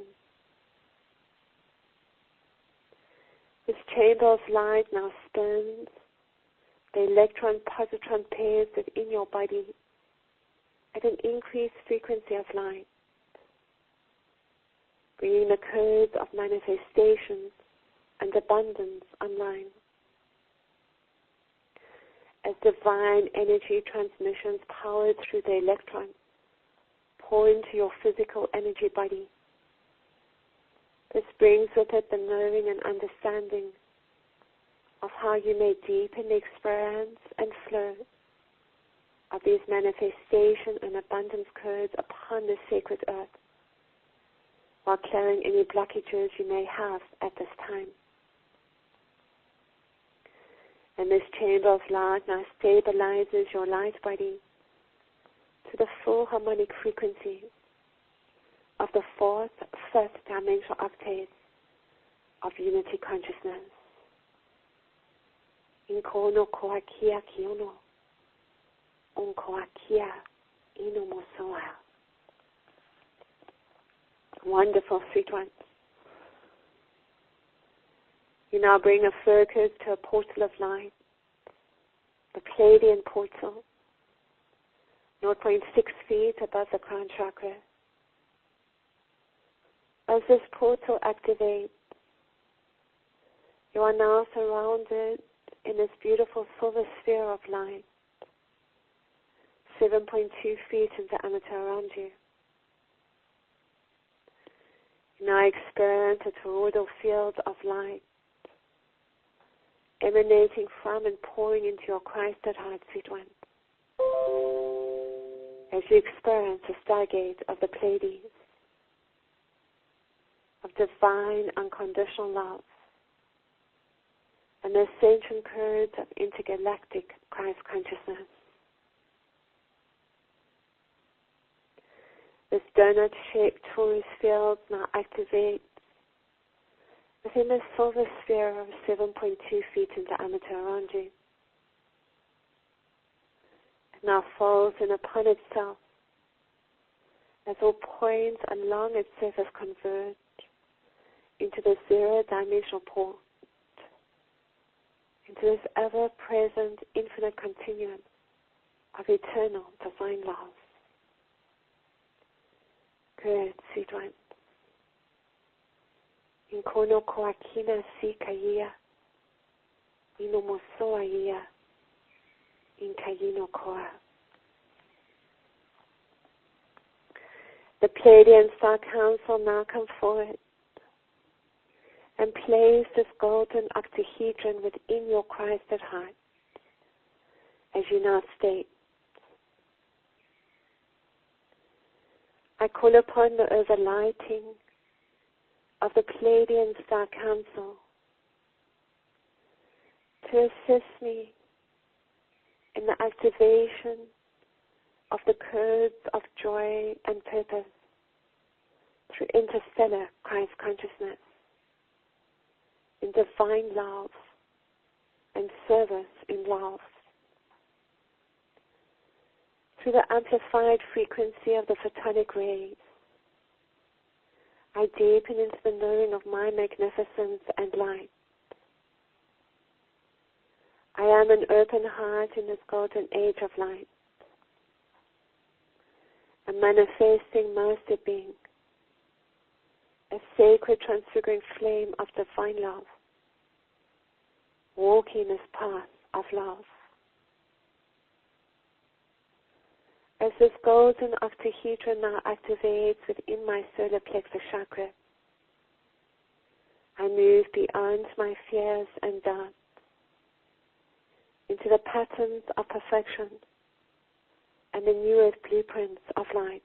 This chamber of light now spins the electron-positron pairs within your body at an increased frequency of light, bringing the codes of manifestations and abundance online. As divine energy transmissions powered through the electron pour into your physical energy body, this brings with it the knowing and understanding of how you may deepen the experience and flow of these manifestation and abundance codes upon the sacred earth, while clearing any blockages you may have at this time. And this chamber of light now stabilizes your light body to the full harmonic frequency of the fourth, fifth dimensional octaves of unity consciousness. Inkono koakia kiono, onkoakia inomosoa. Wonderful, sweet ones. You now bring a focus to a portal of light the Pleiadian portal, 0.6 feet above the crown chakra. As this portal activates, you are now surrounded in this beautiful silver sphere of light, 7.2 feet in diameter around you. You now experience a toroidal field of light emanating from and pouring into your Christ at heart, sweet one, as you experience the Stargate of the Pleiades, of divine unconditional love, and the ascension currents of intergalactic Christ consciousness. This donut-shaped torus field now activates within a silver sphere of 7.2 feet in diameter around you. It now falls in upon itself as all points along its surface converge into the zero-dimensional port, into this ever-present infinite continuum of eternal divine love. Good, sweet one. Inkono koakina si kaya, inomosoa ia, inkayino koa. The Pleiadian Star Council now come forward and place this golden octahedron within your Christ at heart, as you now state, I call upon the overlighting of the Pleiadian Star Council to assist me in the activation of the codes of joy and purpose through interstellar Christ consciousness, in divine love and service in love. Through the amplified frequency of the photonic rays, I deepen into the knowing of my magnificence and light. I am an open heart in this golden age of light, a manifesting master being, a sacred transfiguring flame of divine love, walking this path of love. As this golden octahedron now activates within my solar plexus chakra, I move beyond my fears and doubts into the patterns of perfection and the new earth blueprints of light.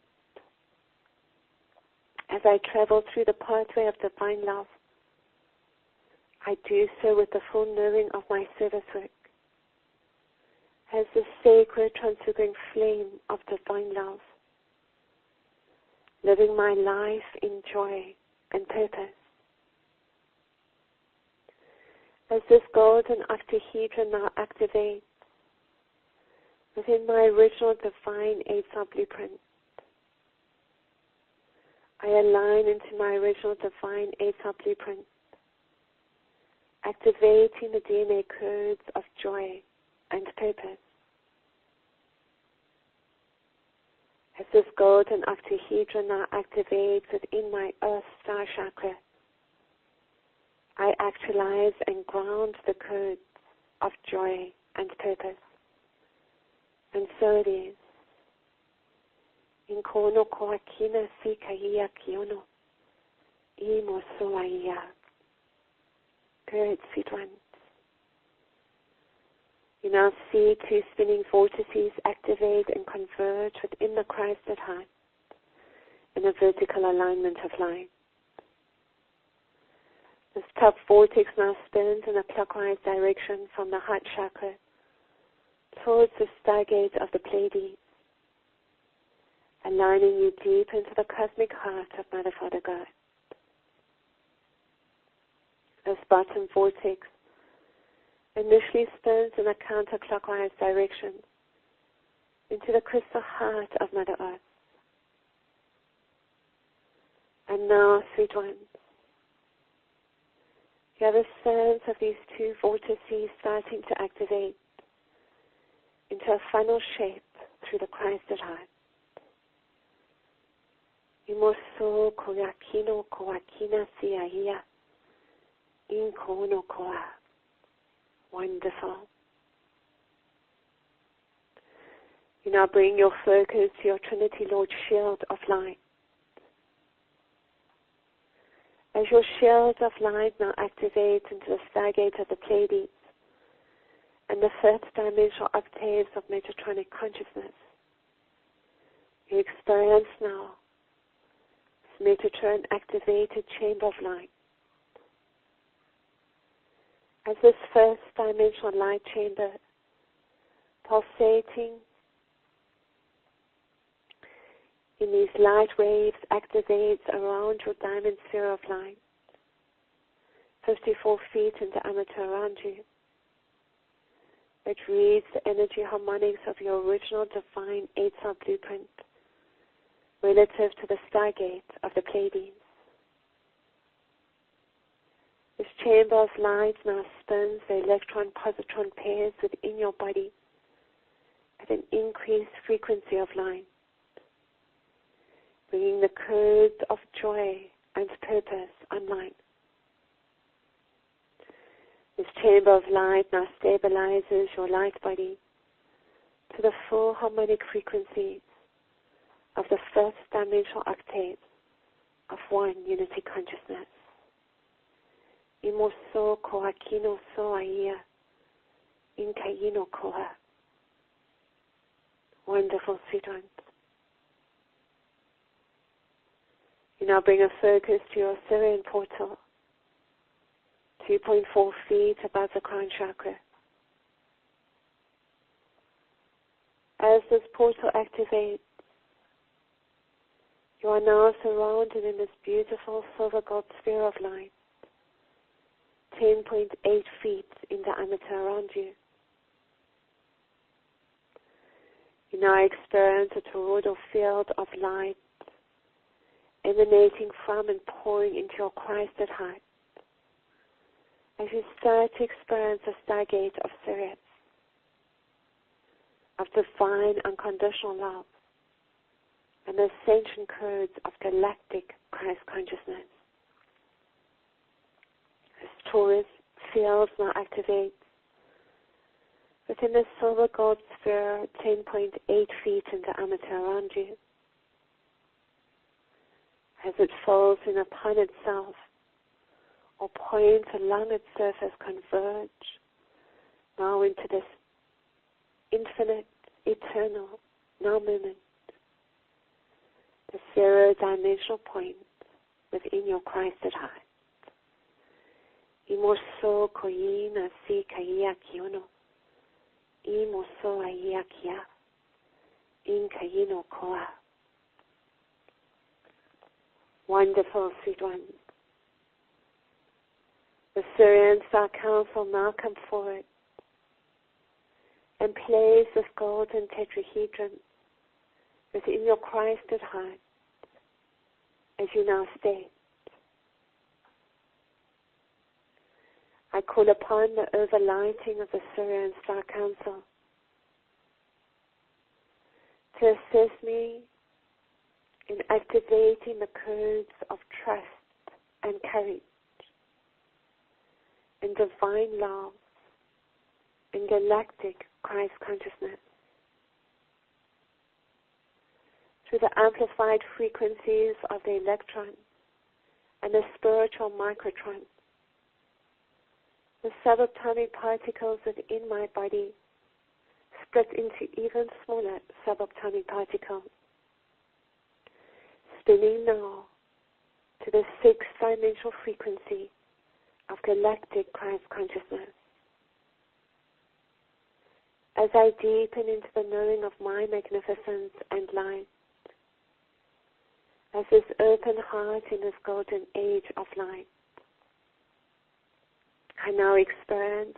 As I travel through the pathway of divine love, I do so with the full knowing of my service work as the sacred transfiguring flame of divine love, living my life in joy and purpose. As this golden octahedron now activates within my original divine 8-star blueprint, I align into my original divine 8-star blueprint, activating the DNA codes of joy and purpose. As this golden octahedron now activates within my Earth Star Chakra, I actualize and ground the codes of joy and purpose. And so it is. Inkono koakina si kaya kiono, imo soaia. Good, sweet ones. You now see two spinning vortices activate and converge within the Christ at heart in a vertical alignment of light. This top vortex now spins in a clockwise direction from the heart chakra towards the Stargate of the Pleiades, aligning you deep into the cosmic heart of Mother Father God. This bottom vortex initially spins in a counterclockwise direction into the crystal heart of Mother Earth. And now, sweet ones, you have a sense of these two vortices starting to activate into a funnel shape through the Christed heart. Imoso koyakino koakina siaia. Inkono koa. Wonderful. You now bring your focus to your Trinity Lord shield of light. As your shield of light now activates into the Stargate of the Pleiades and the fifth dimensional octaves of Metatronic consciousness, you experience now this Metatron activated chamber of light. As this first dimensional light chamber pulsating in these light waves activates around your diamond sphere of light, 54 feet in diameter around you. It reads the energy harmonics of your original divine 8-cell blueprint relative to the Stargate of the Pleiades. This chamber of light now spins the electron-positron pairs within your body at an increased frequency of light, bringing the codes of joy and purpose online. This chamber of light now stabilizes your light body to the full harmonic frequencies of the first dimensional octave of one unity consciousness. Imoso koakino soaia, inkaino koa. Wonderful, sweet ones. You now bring a focus to your Syrian portal, 2.4 feet above the crown chakra. As this portal activates, you are now surrounded in this beautiful silver gold sphere of light, 10.8 feet in diameter around you. You now experience a toroidal field of light emanating from and pouring into your Christed heart as you start to experience the Stargate of Sirius, of divine unconditional love, and the ascension codes of galactic Christ consciousness. This Taurus field now activates within the silver gold sphere, 10.8 feet in diameter around you. As it falls in upon itself, or points along its surface, converge now into this infinite, eternal, now moment, the zero-dimensional point within your Christed heart. Imoso koina si kaia kiono, imoso aia kia, in kaino koa. Wonderful, sweet ones. The Syrian Star Council now come forward and place this golden tetrahedron within your Christed heart as you now state. I call upon the overlighting of the Syrian Star Council to assist me in activating the codes of trust and courage and divine love and galactic Christ consciousness through the amplified frequencies of the electron and the spiritual microtron. The subatomic particles within my body split into even smaller subatomic particles, spinning now to the sixth dimensional frequency of galactic Christ consciousness. As I deepen into the knowing of my magnificence and light, as this open heart in this golden age of light, I now experience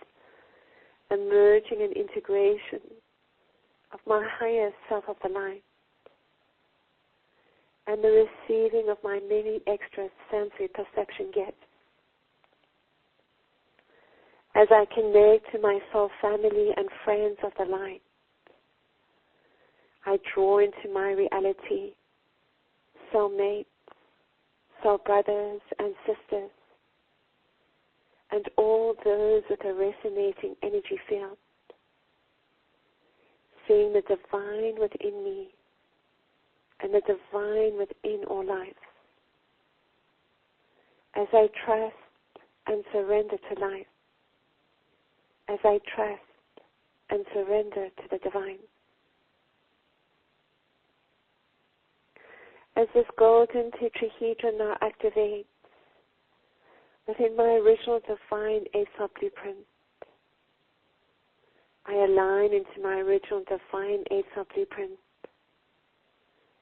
the merging and integration of my higher self of the light and the receiving of my many extra sensory perception gifts. As I connect to my soul family and friends of the light, I draw into my reality soulmates, soul brothers and sisters, and all those with a resonating energy field, seeing the divine within me and the divine within all life. As I trust and surrender to life, as I trust and surrender to the divine. As this golden tetrahedron now activates within my original divine ASOP blueprint, I align into my original divine ASOP blueprint,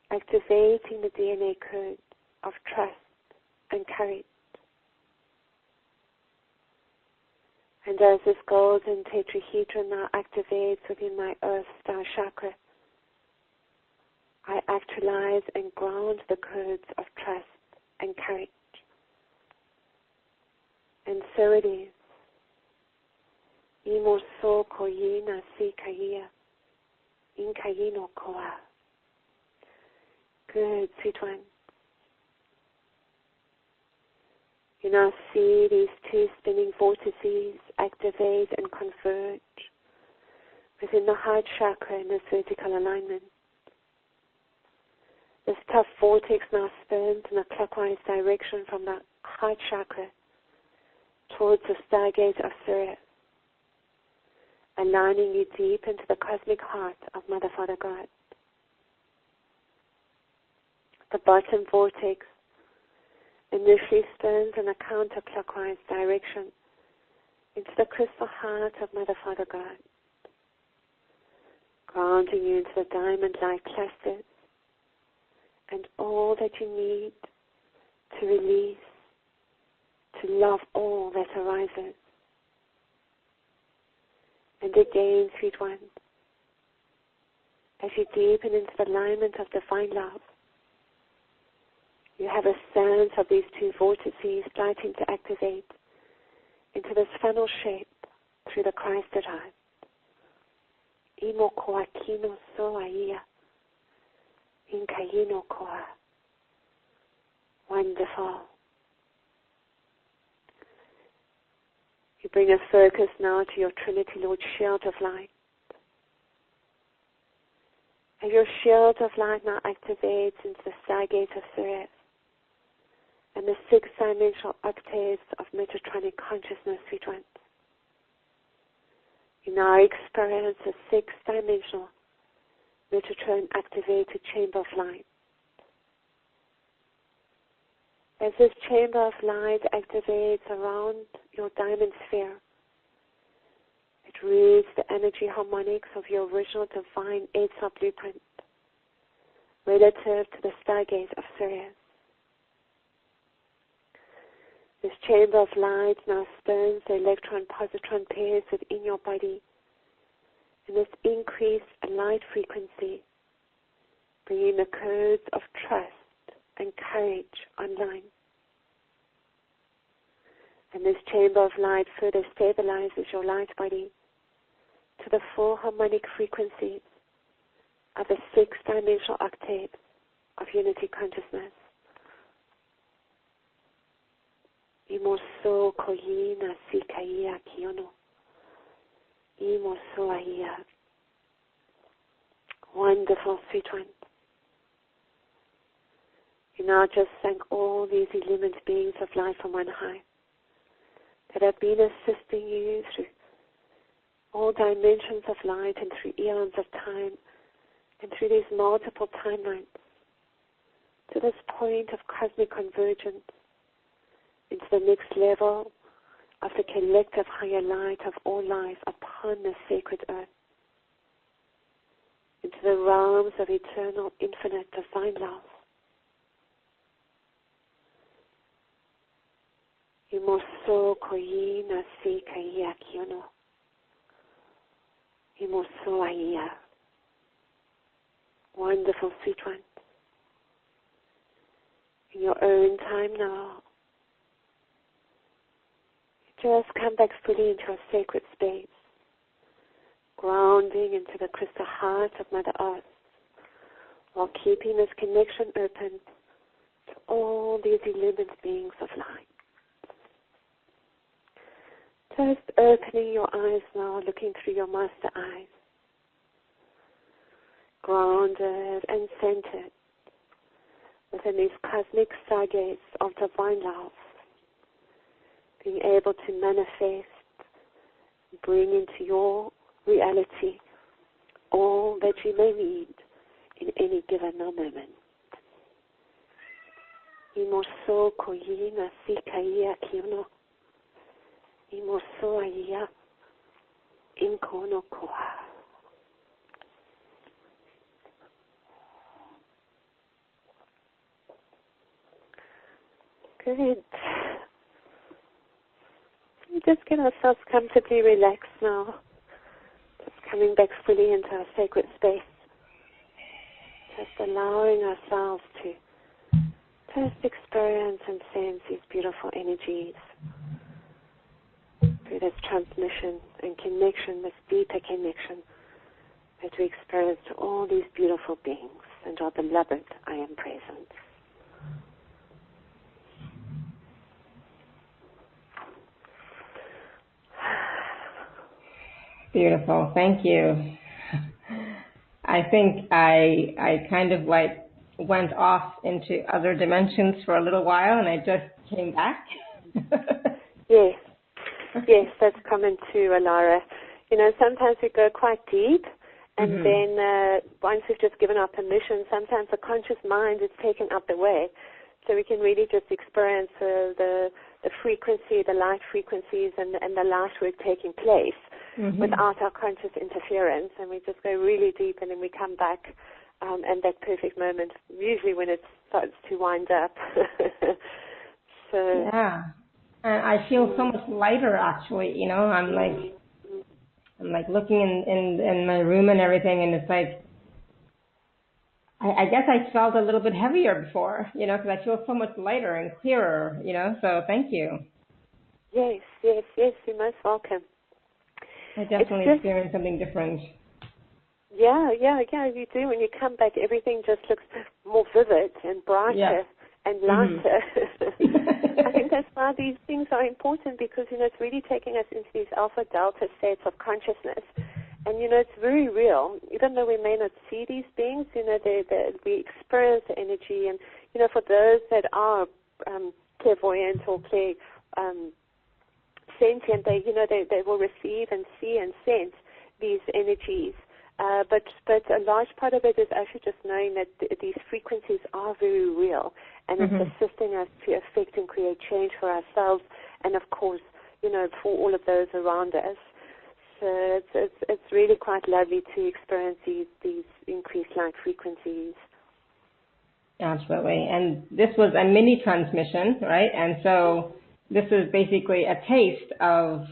activating the DNA code of trust and courage. And as this golden tetrahedron now activates within my Earth Star chakra, I actualize and ground the codes of trust and courage. And so it is. Imo so koyina si kaya, in kayino koa. Good, sweet one. You now see these two spinning vortices activate and converge within the heart chakra in this vertical alignment. This tough vortex now spins in a clockwise direction from the heart chakra towards the Stargate of Sirius, aligning you deep into the cosmic heart of Mother, Father, God. The bottom vortex initially spins in a counterclockwise direction into the crystal heart of Mother, Father, God, grounding you into the diamond-like clusters and all that you need to release, to love all that arises. And again, sweet one, as you deepen into the alignment of divine love, you have a sense of these two vortices starting to activate into this funnel shape through the Christed heart. Imo koa kino so aia. In kayino koa. Wonderful. You bring a focus now to your Trinity Lord shield of light. And your shield of light now activates into the Stargate of Sirius and the 6-dimensional octaves of Metatronic consciousness, sweet ones. You now experience a 6-dimensional Metatron activated chamber of light. As this chamber of light activates around your diamond sphere, it reads the energy harmonics of your original divine ASOP blueprint relative to the Stargate of Sirius. This chamber of light now spins the electron-positron pairs within your body in this increased light frequency, bringing the codes of trust and courage online. And this chamber of light further stabilizes your light body to the full harmonic frequencies of the 6-dimensional octaves of unity consciousness. Imo so koyina si kaya kiono. Imo so aia. Wonderful, sweet one. You now just thank all these illumined beings of light from on high that have been assisting you through all dimensions of light and through eons of time and through these multiple timelines to this point of cosmic convergence into the next level of the collective higher light of all life upon the sacred earth, into the realms of eternal, infinite, divine love. Imoso koyina si kaya kiono. Imoso aia. Wonderful, sweet one. In your own time now, just come back fully into a sacred space, grounding into the crystal heart of Mother Earth, while keeping this connection open to all these illumined beings of light. Just opening your eyes now, looking through your master eyes, grounded and centered within these cosmic stargates of divine love, being able to manifest, bring into your reality all that you may need in any given moment. Imoso koyina sikaia kiono. Imoso aia inkono koa. Good. We just get ourselves comfortably relaxed now. Just coming back fully into our sacred space. Just allowing ourselves to just experience and sense these beautiful energies through this transmission and connection, this deeper connection that we experience to all these beautiful beings and our beloved I Am Present. Beautiful. Thank you. I think I kind of like went off into other dimensions for a little while, and I just came back. Yes, that's common too, Alara. You know, sometimes we go quite deep, and then once we've just given our permission, sometimes the conscious mind is taken up the way. So we can really just experience the frequency, the light frequencies, and the light work taking place without our conscious interference. And we just go really deep, and then we come back, and that perfect moment, usually when it starts to wind up. So yeah, and I feel so much lighter actually. You know, I'm like looking in my room and everything, and it's like I guess I felt a little bit heavier before, you know, because I feel so much lighter and clearer, you know. So thank you. Yes, you're most welcome. I definitely experienced something different. Yeah, you do. When you come back, everything just looks more vivid and brighter and lighter. I think that's why these things are important, because, you know, it's really taking us into these alpha delta states of consciousness. And, you know, it's very real. Even though we may not see these beings, you know, we experience the energy. And, you know, for those that are clairvoyant or sentient, they will receive and see and sense these energies. But a large part of it is actually just knowing that these frequencies are very real, and it's assisting us to affect and create change for ourselves, and of course, you know, for all of those around us. So it's really quite lovely to experience these increased light frequencies. Absolutely. And this was a mini transmission, right? And so this is basically a taste of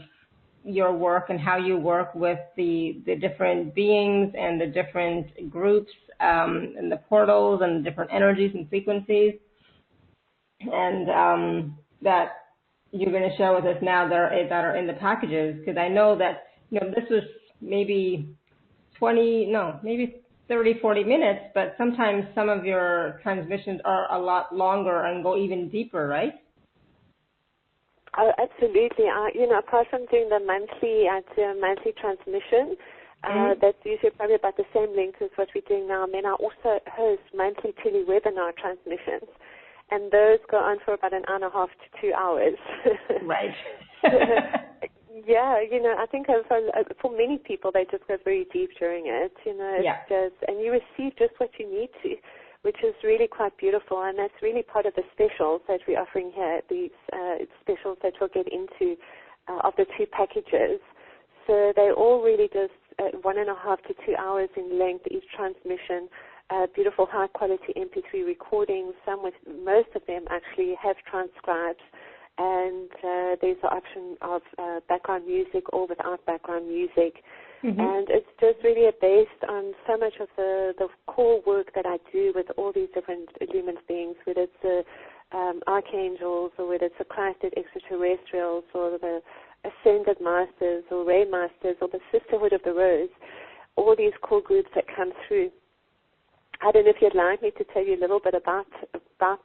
your work and how you work with the different beings and the different groups and the portals and the different energies and frequencies, and that you're going to share with us now that are in the packages. Because I know that, you know, this was maybe 30, 40 minutes, but sometimes some of your transmissions are a lot longer and go even deeper, right? Oh, absolutely. Apart from doing the monthly transmission, that's usually probably about the same length as what we're doing now. And then I also host monthly telewebinar transmissions, and those go on for about an hour and a half to 2 hours. Right. Yeah, you know, I think for many people, they just go very deep during it. You know, it's just, and you receive just what you need to, which is really quite beautiful, and that's really part of the specials that we're offering here, these specials that we'll get into of the 2 packages. So they're all really just 1.5 to 2 hours in length, each transmission, beautiful high-quality MP3 recordings, most of them actually have transcribes, and there's the option of background music or without background music. And it's just really based on so much of the core work that I do with all these different illumined beings, whether it's the archangels or whether it's the Christed extraterrestrials or the ascended masters or ray masters or the sisterhood of the rose, all these core groups that come through. I don't know if you'd like me to tell you a little bit about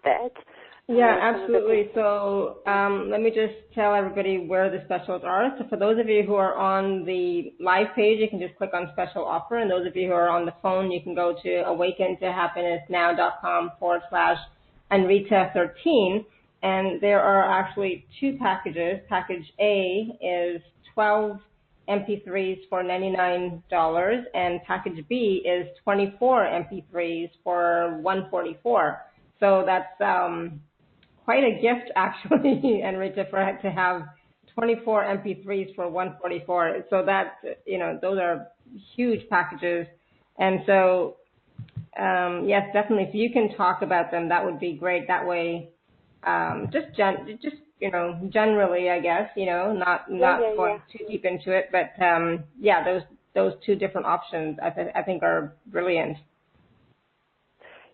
that. Yeah, absolutely. So let me just tell everybody where the specials are. So for those of you who are on the live page, you can just click on special offer. And those of you who are on the phone, you can go to awakentohappinessnow.com/Anrita13. And there are actually two packages. Package A is 12 MP3s for $99, and package B is 24 MP3s for $144. So that's quite a gift, actually, Enrita, to have 24 MP3s for 144. So that, those are huge packages. And so, yes, definitely, if you can talk about them, that would be great. That way, generally, I guess, not going too deep into it, but those two different options, I think, are brilliant.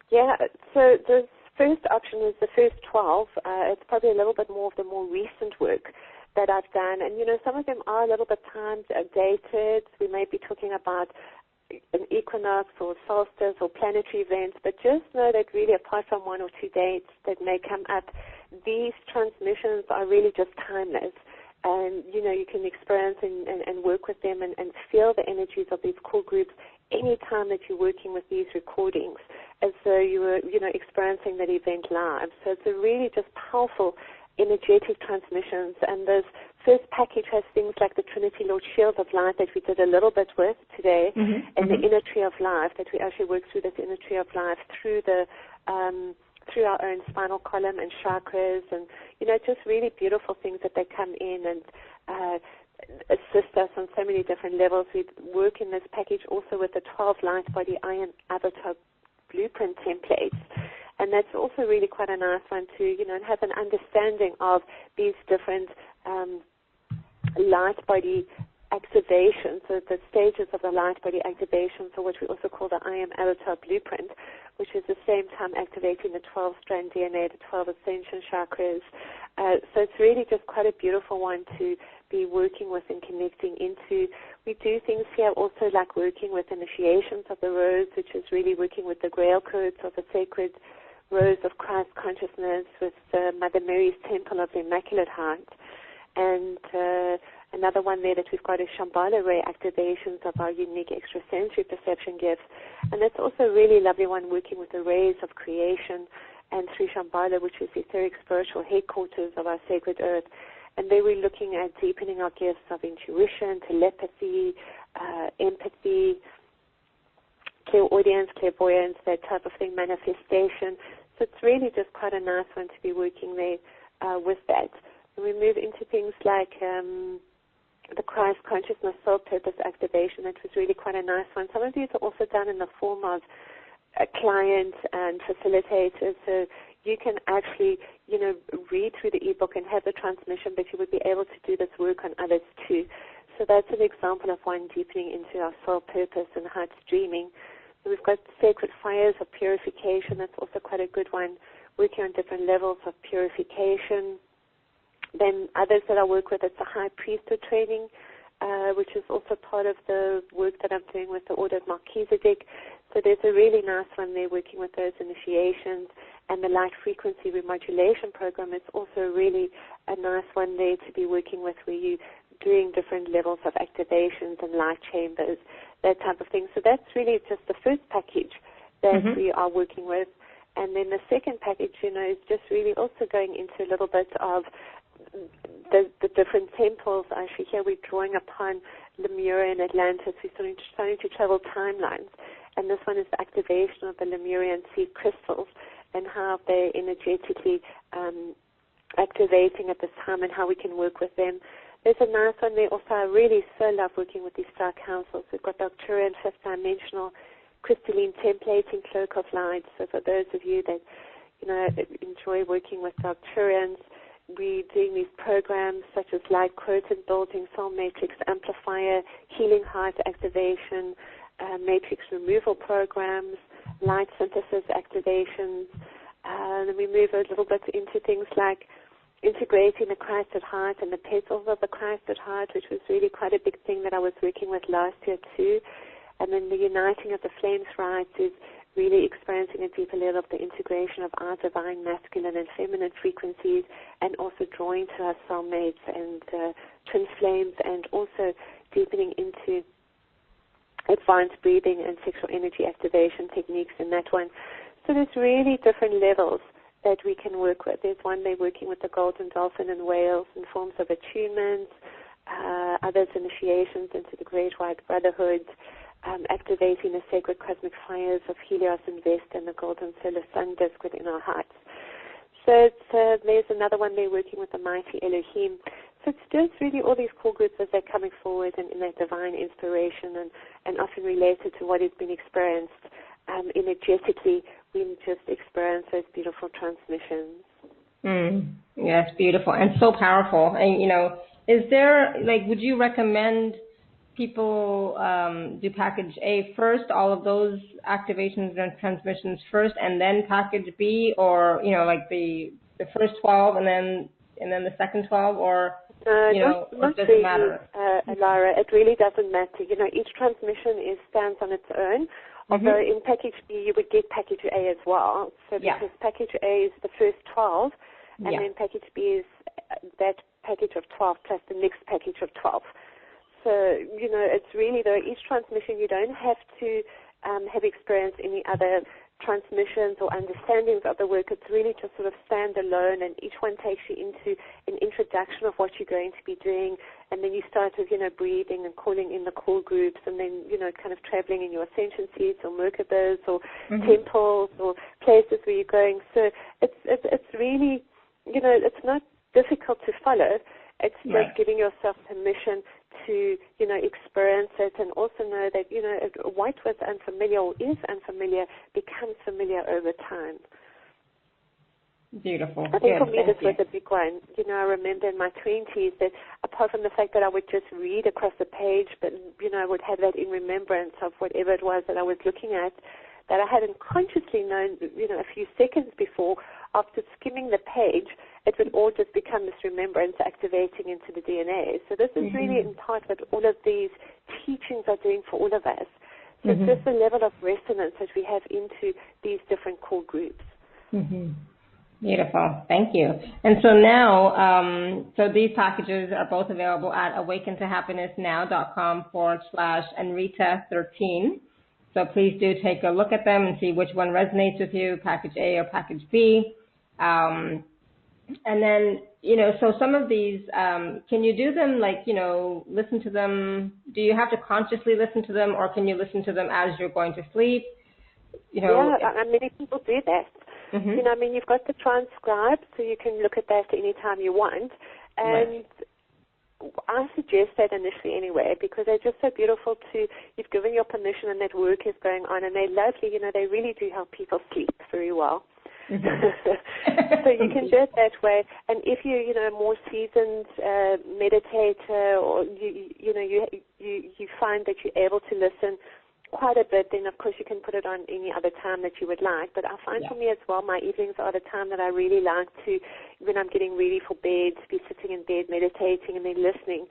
Yeah, so the first option is the first 12. It's probably a little bit more of the more recent work that I've done. And, some of them are a little bit time dated. We may be talking about an equinox or solstice or planetary events, but just know that really apart from one or two dates that may come up, these transmissions are really just timeless. And, you can experience and work with them and feel the energies of these core groups any time that you're working with these recordings, as though you were, experiencing that event live. So it's a really just powerful energetic transmissions. And this first package has things like the Trinity Lord Shield of Light that we did a little bit with today, and the Inner Tree of Life that we actually worked through this Inner Tree of Life through the through our own spinal column and chakras, and just really beautiful things that they come in and assist us on so many different levels. We work in this package also with the 12 light body I Am Avatar blueprint templates, and that's also really quite a nice one to and have an understanding of these different light body activations, so the stages of the light body activation, for which we also call the I Am Avatar blueprint, which is the same time activating the 12-strand DNA, the 12 ascension chakras. So it's really just quite a beautiful one to be working with and connecting into. We do things here also like working with initiations of the rose, which is really working with the Grail codes of the sacred rose of Christ consciousness with Mother Mary's Temple of the Immaculate Heart. And another one there that we've got is Shambhala Ray activations of our unique extrasensory perception gifts. And that's also a really lovely one working with the rays of creation and through Shambhala, which is the etheric spiritual headquarters of our sacred earth. And there we're looking at deepening our gifts of intuition, telepathy, empathy, clairaudience, clairvoyance, that type of thing, manifestation. So it's really just quite a nice one to be working there with that. And we move into things like the Christ consciousness soul purpose activation. That was really quite a nice one. Some of these are also done in the form of clients and facilitators. So you can actually, read through the ebook and have the transmission, but you would be able to do this work on others too. So that's an example of one deepening into our soul purpose and heart streaming. So we've got sacred fires of purification. That's also quite a good one, working on different levels of purification. Then others that I work with, it's a high priesthood training, which is also part of the work that I'm doing with the Order of Melchizedek. So there's a really nice one there working with those initiations. And the light frequency remodulation program is also really a nice one there to be working with, where you're doing different levels of activations and light chambers, that type of thing. So that's really just the first package that we are working with. And then the second package, is just really also going into a little bit of the different temples. Actually, here we're drawing upon Lemuria and Atlantis. We're starting to travel timelines. And this one is the activation of the Lemurian seed crystals and how they're energetically activating at this time and how we can work with them. There's a nice one there also. I really so love working with these star councils. We've got the Arcturian fifth dimensional crystalline templating cloak of light. So for those of you that enjoy working with the Arcturians, we're doing these programs such as light quotient building, soul matrix amplifier, healing heart activation, matrix removal programs, light synthesis activations. Then we move a little bit into things like integrating the Christ at heart and the petals of the Christ at heart, which was really quite a big thing that I was working with last year too. And then the uniting of the flames rites is really experiencing a deeper level of the integration of our divine masculine and feminine frequencies, and also drawing to our soulmates and twin flames, and also deepening into advanced breathing and sexual energy activation techniques in that one. So there's really different levels that we can work with. There's one they're working with the golden dolphin and whales in forms of attunements, others initiations into the Great White Brotherhood, activating the sacred cosmic fires of Helios and Vesta and the golden solar sun disk within our hearts. So there's another one they're working with the mighty Elohim. So it's just really all these core groups as they're coming forward and in that divine inspiration and often related to what has been experienced energetically. We just experience those beautiful transmissions. Yes, beautiful and so powerful. And, is there, would you recommend people do package A first, all of those activations and transmissions first, and then package B, or the first 12 and then the second 12, or not does really, it matter? Lara, it really doesn't matter. Each transmission stands on its own. Although in package B you would get package A as well. So because package A is the first 12, and then package B is that package of 12 plus the next package of 12. So, it's really, though, each transmission, you don't have to have experienced any other transmissions or understandings of the work. It's really just sort of stand alone, and each one takes you into an introduction of what you're going to be doing, and then you start with, breathing and calling in the core groups, and then, kind of traveling in your ascension seats or Merkabahs or temples or places where you're going. So it's really, it's not difficult to follow. It's just giving yourself permission to, experience it, and also know that, what was unfamiliar or is unfamiliar becomes familiar over time. Beautiful. I think for me this was a big one. I remember in my 20s that apart from the fact that I would just read across the page, but, I would have that in remembrance of whatever it was that I was looking at, that I hadn't consciously known, a few seconds before, after skimming the page, it would all just become this remembrance activating into the DNA. So this is really in part what all of these teachings are doing for all of us. So it's just the level of resonance that we have into these different core groups. Beautiful. Thank you. And so now, so these packages are both available at awakentohappinessnow.com/Anrita13. So please do take a look at them and see which one resonates with you, package A or package B. And then, so some of these, can you do them listen to them? Do you have to consciously listen to them, or can you listen to them as you're going to sleep? Many people do that. You've got the transcribe, so you can look at that anytime you want. And I suggest that initially anyway, because they're just so beautiful you've given your permission and that work is going on, and they're lovely, they really do help people sleep very well. So you can do it that way. And if you're, a more seasoned meditator, or you find that you're able to listen quite a bit, then of course you can put it on any other time that you would like. But I find for me as well, my evenings are the time that I really like to, when I'm getting ready for bed, to be sitting in bed meditating and then listening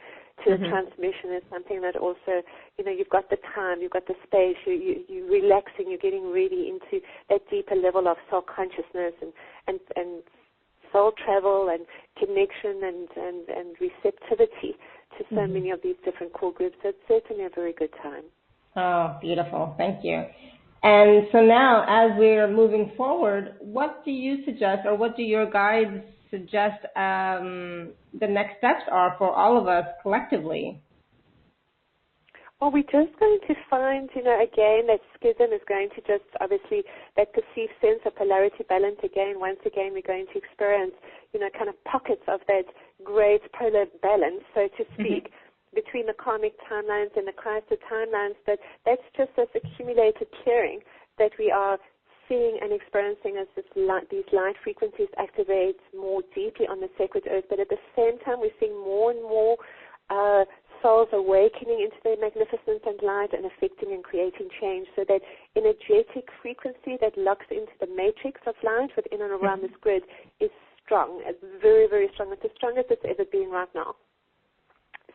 to the transmission is something that also, you've got the time, you've got the space, you're relaxing, you're getting really into that deeper level of soul consciousness and soul travel and connection and receptivity to so many of these different core groups. So it's certainly a very good time. Oh, beautiful. Thank you. And so now, as we're moving forward, what do you suggest, or what do your guides suggest the next steps are for all of us collectively? Well, we're just going to find, again, that schism is going to just, obviously, that perceived sense of polarity balance again. Once again, we're going to experience, kind of pockets of that great polar balance, so to speak, between the karmic timelines and the Christed timelines. But that's just this accumulated clearing that we are seeing and experiencing as these light frequencies activate more deeply on the sacred earth. But at the same time, we're seeing more and more souls awakening into their magnificence and light and affecting and creating change, so that energetic frequency that locks into the matrix of light within and around this grid is strong. It's very, very strong. It's the strongest it's ever been right now.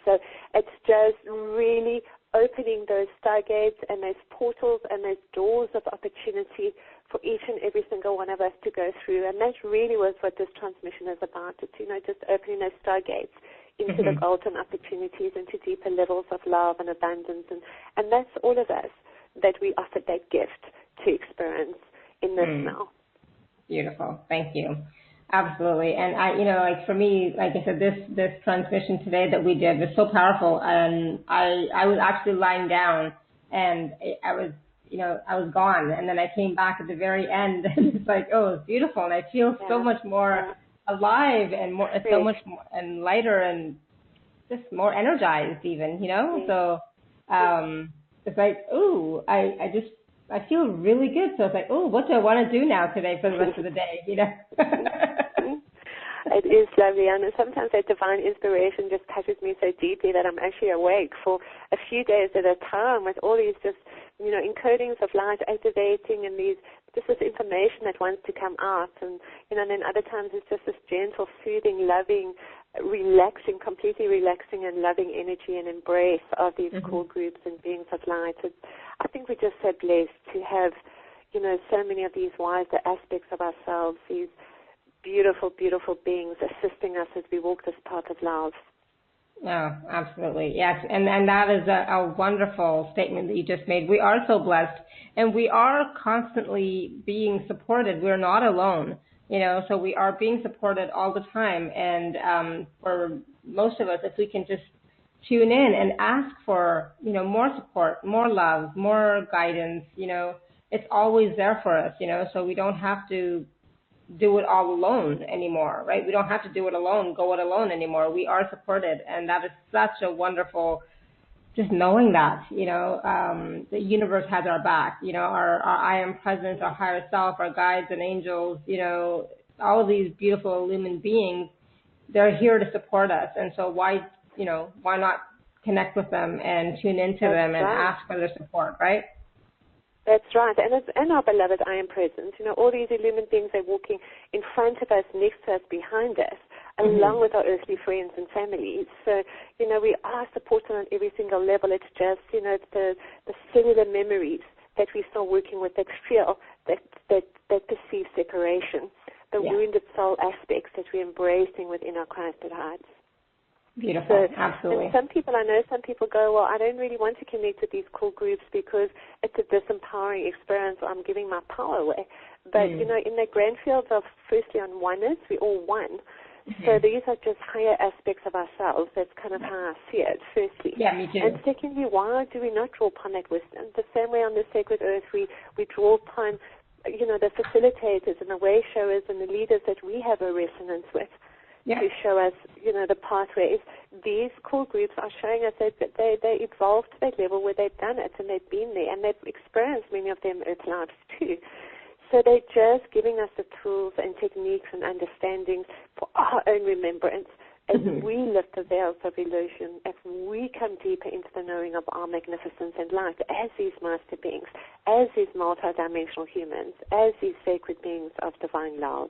So it's just really opening those stargates and those portals and those doors of opportunity for each and every single one of us to go through. And that really was what this transmission is about. It's, just opening those stargates into the golden opportunities, into deeper levels of love and abundance. And that's all of us that we offered that gift to experience in this now. Beautiful. Thank you. Absolutely. And like for me, like I said, this transmission today that we did was so powerful. And I was actually lying down and I was gone. And then I came back at the very end and it's like, oh, it's beautiful. And I feel so much more alive and so much more and lighter and just more energized even, So, it's like, ooh, I feel really good. So it's like, oh, what do I want to do now today for the rest of the day, It is lovely. I know sometimes that divine inspiration just touches me so deeply that I'm actually awake for a few days at a time with all these just, encodings of light activating and just this information that wants to come out. And, then other times it's just this gentle, soothing, loving, relaxing, completely relaxing and loving energy and embrace of these core groups and beings of light. I think we're just so blessed to have, so many of these wiser aspects of ourselves, these beautiful, beautiful beings assisting us as we walk this path of love. Oh, absolutely. Yes. And that is a wonderful statement that you just made. We are so blessed and we are constantly being supported. We're not alone, so we are being supported all the time. And for most of us, if we can just tune in and ask for, more support, more love, more guidance, it's always there for us, so we don't have to do it all alone anymore, right? We don't have to do it alone, go it alone anymore. We are supported, and that is such a wonderful, just knowing that, the universe has our back, our I am presence, our higher self, our guides and angels, all of these beautiful illumined beings, they're here to support us. And so why not connect with them and tune into them and ask for their support, right? That's right. And our beloved I am presence. All these illumined beings are walking in front of us, next to us, behind us, along with our earthly friends and families. So, we are supported on every single level. It's just, it's the cellular memories that we start working with that feel, that perceive separation, the wounded soul aspects that we're embracing within our Christed hearts. Beautiful, absolutely. And some people go, well, I don't really want to connect with these core groups because it's a disempowering experience or I'm giving my power away. But, in the grand fields of, firstly, on oneness, we're all one. So these are just higher aspects of ourselves. That's kind of how I see it, firstly. Yeah, me too. And secondly, why do we not draw upon that wisdom? The same way on the sacred earth, we draw upon, the facilitators and the way showers and the leaders that we have a resonance with. To show us, the pathways. These core groups are showing us that they evolved to that level where they've done it and they've been there and they've experienced many of them earth lives too. So they're just giving us the tools and techniques and understandings for our own remembrance as we lift the veils of illusion, as we come deeper into the knowing of our magnificence and light as these master beings, as these multidimensional humans, as these sacred beings of divine love.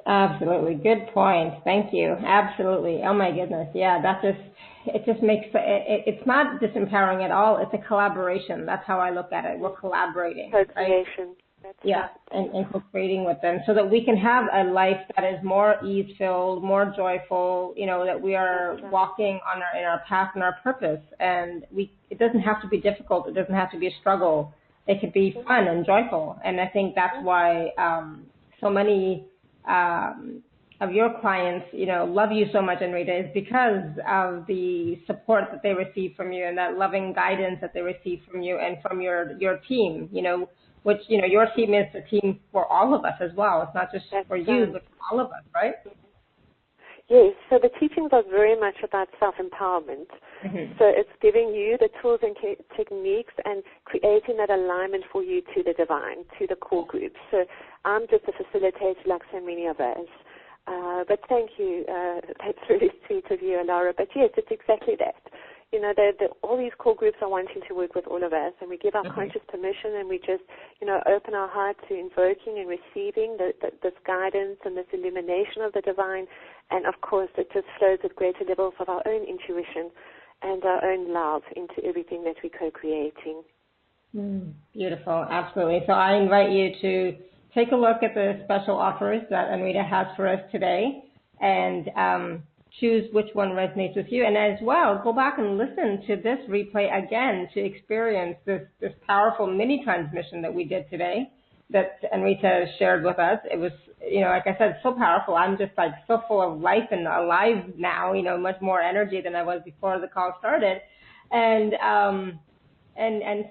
Absolutely. Good point. Thank you. Absolutely. Oh my goodness. Yeah, it just makes, it's not disempowering at all. It's a collaboration. That's how I look at it. We're collaborating. Co-creation. Right? Yeah. And co-creating with them so that we can have a life that is more ease-filled, more joyful, that we are walking in our path and our purpose. And it doesn't have to be difficult. It doesn't have to be a struggle. It could be fun and joyful. And I think that's why so many of your clients, love you so much, Anrita, is because of the support that they receive from you and that loving guidance that they receive from you and from your team, which, your team is a team for all of us as well. It's not just for you, but for all of us, right? Yes, so the teachings are very much about self-empowerment. So it's giving you the tools and techniques and creating that alignment for you to the divine, to the core group. So I'm just a facilitator like so many of us. But thank you. That's really sweet of you, Laura. But yes, it's exactly that. All these core groups are wanting to work with all of us, and we give our conscious permission, and we just, open our heart to invoking and receiving this guidance and this illumination of the divine. And, of course, it just flows with greater levels of our own intuition and our own love into everything that we're co-creating. Beautiful, absolutely. So I invite you to take a look at the special offers that Anrita has for us today and choose which one resonates with you. And as well, go back and listen to this replay again to experience this powerful mini transmission that we did today that Anrita shared with us. It was, like I said, so powerful. I'm just like so full of life and alive now, much more energy than I was before the call started. And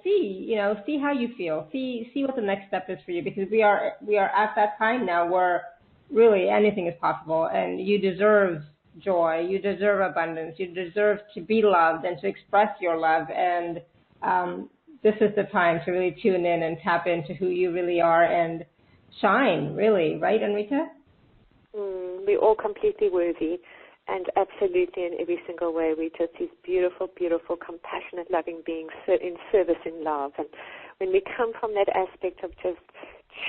see how you feel. See what the next step is for you, because we are at that time now where really anything is possible, and you deserve joy, you deserve abundance, you deserve to be loved and to express your love, and this is the time to really tune in and tap into who you really are and shine, really, right, Anrita? We're all completely worthy. And absolutely, in every single way, we're just these beautiful, beautiful, compassionate, loving beings in service in love. And when we come from that aspect of just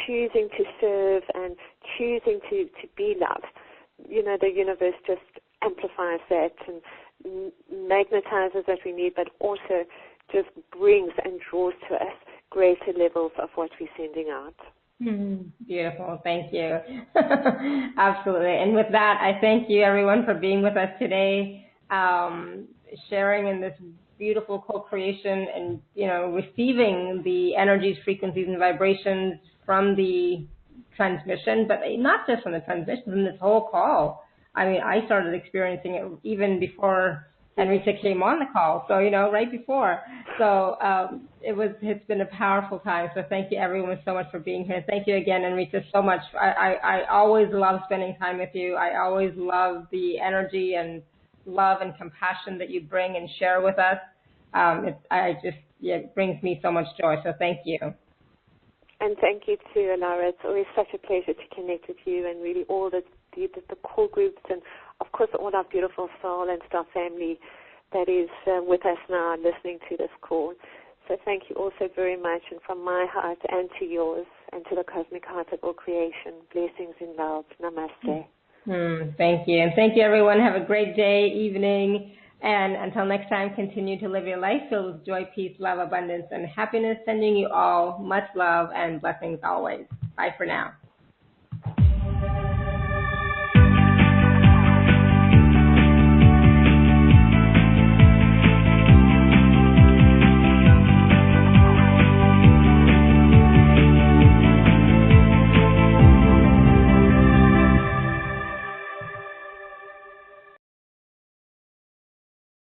choosing to serve and choosing to be loved, the universe just amplifies that and magnetizes what we need, but also just brings and draws to us greater levels of what we're sending out. Beautiful. Thank you. Absolutely. And with that, I thank you, everyone, for being with us today, sharing in this beautiful co-creation and, receiving the energies, frequencies, and vibrations from the transmission, but not just from the transmission, from this whole call. I mean, I started experiencing it even before Anrita came on the call, so, right before. So it's been a powerful time. So thank you, everyone, so much for being here. Thank you again, Anrita, so much. I always love spending time with you. I always love the energy and love and compassion that you bring and share with us. It brings me so much joy. So thank you. And thank you too, Alara. It's always such a pleasure to connect with you and really all the core groups and, of course, all our beautiful soul and star family that is with us now listening to this call. So thank you also very much, and from my heart and to yours and to the cosmic heart of all creation, blessings in love. Namaste. Thank you. And thank you, everyone. Have a great day, evening. And until next time, continue to live your life filled with joy, peace, love, abundance, and happiness. Sending you all much love and blessings always. Bye for now.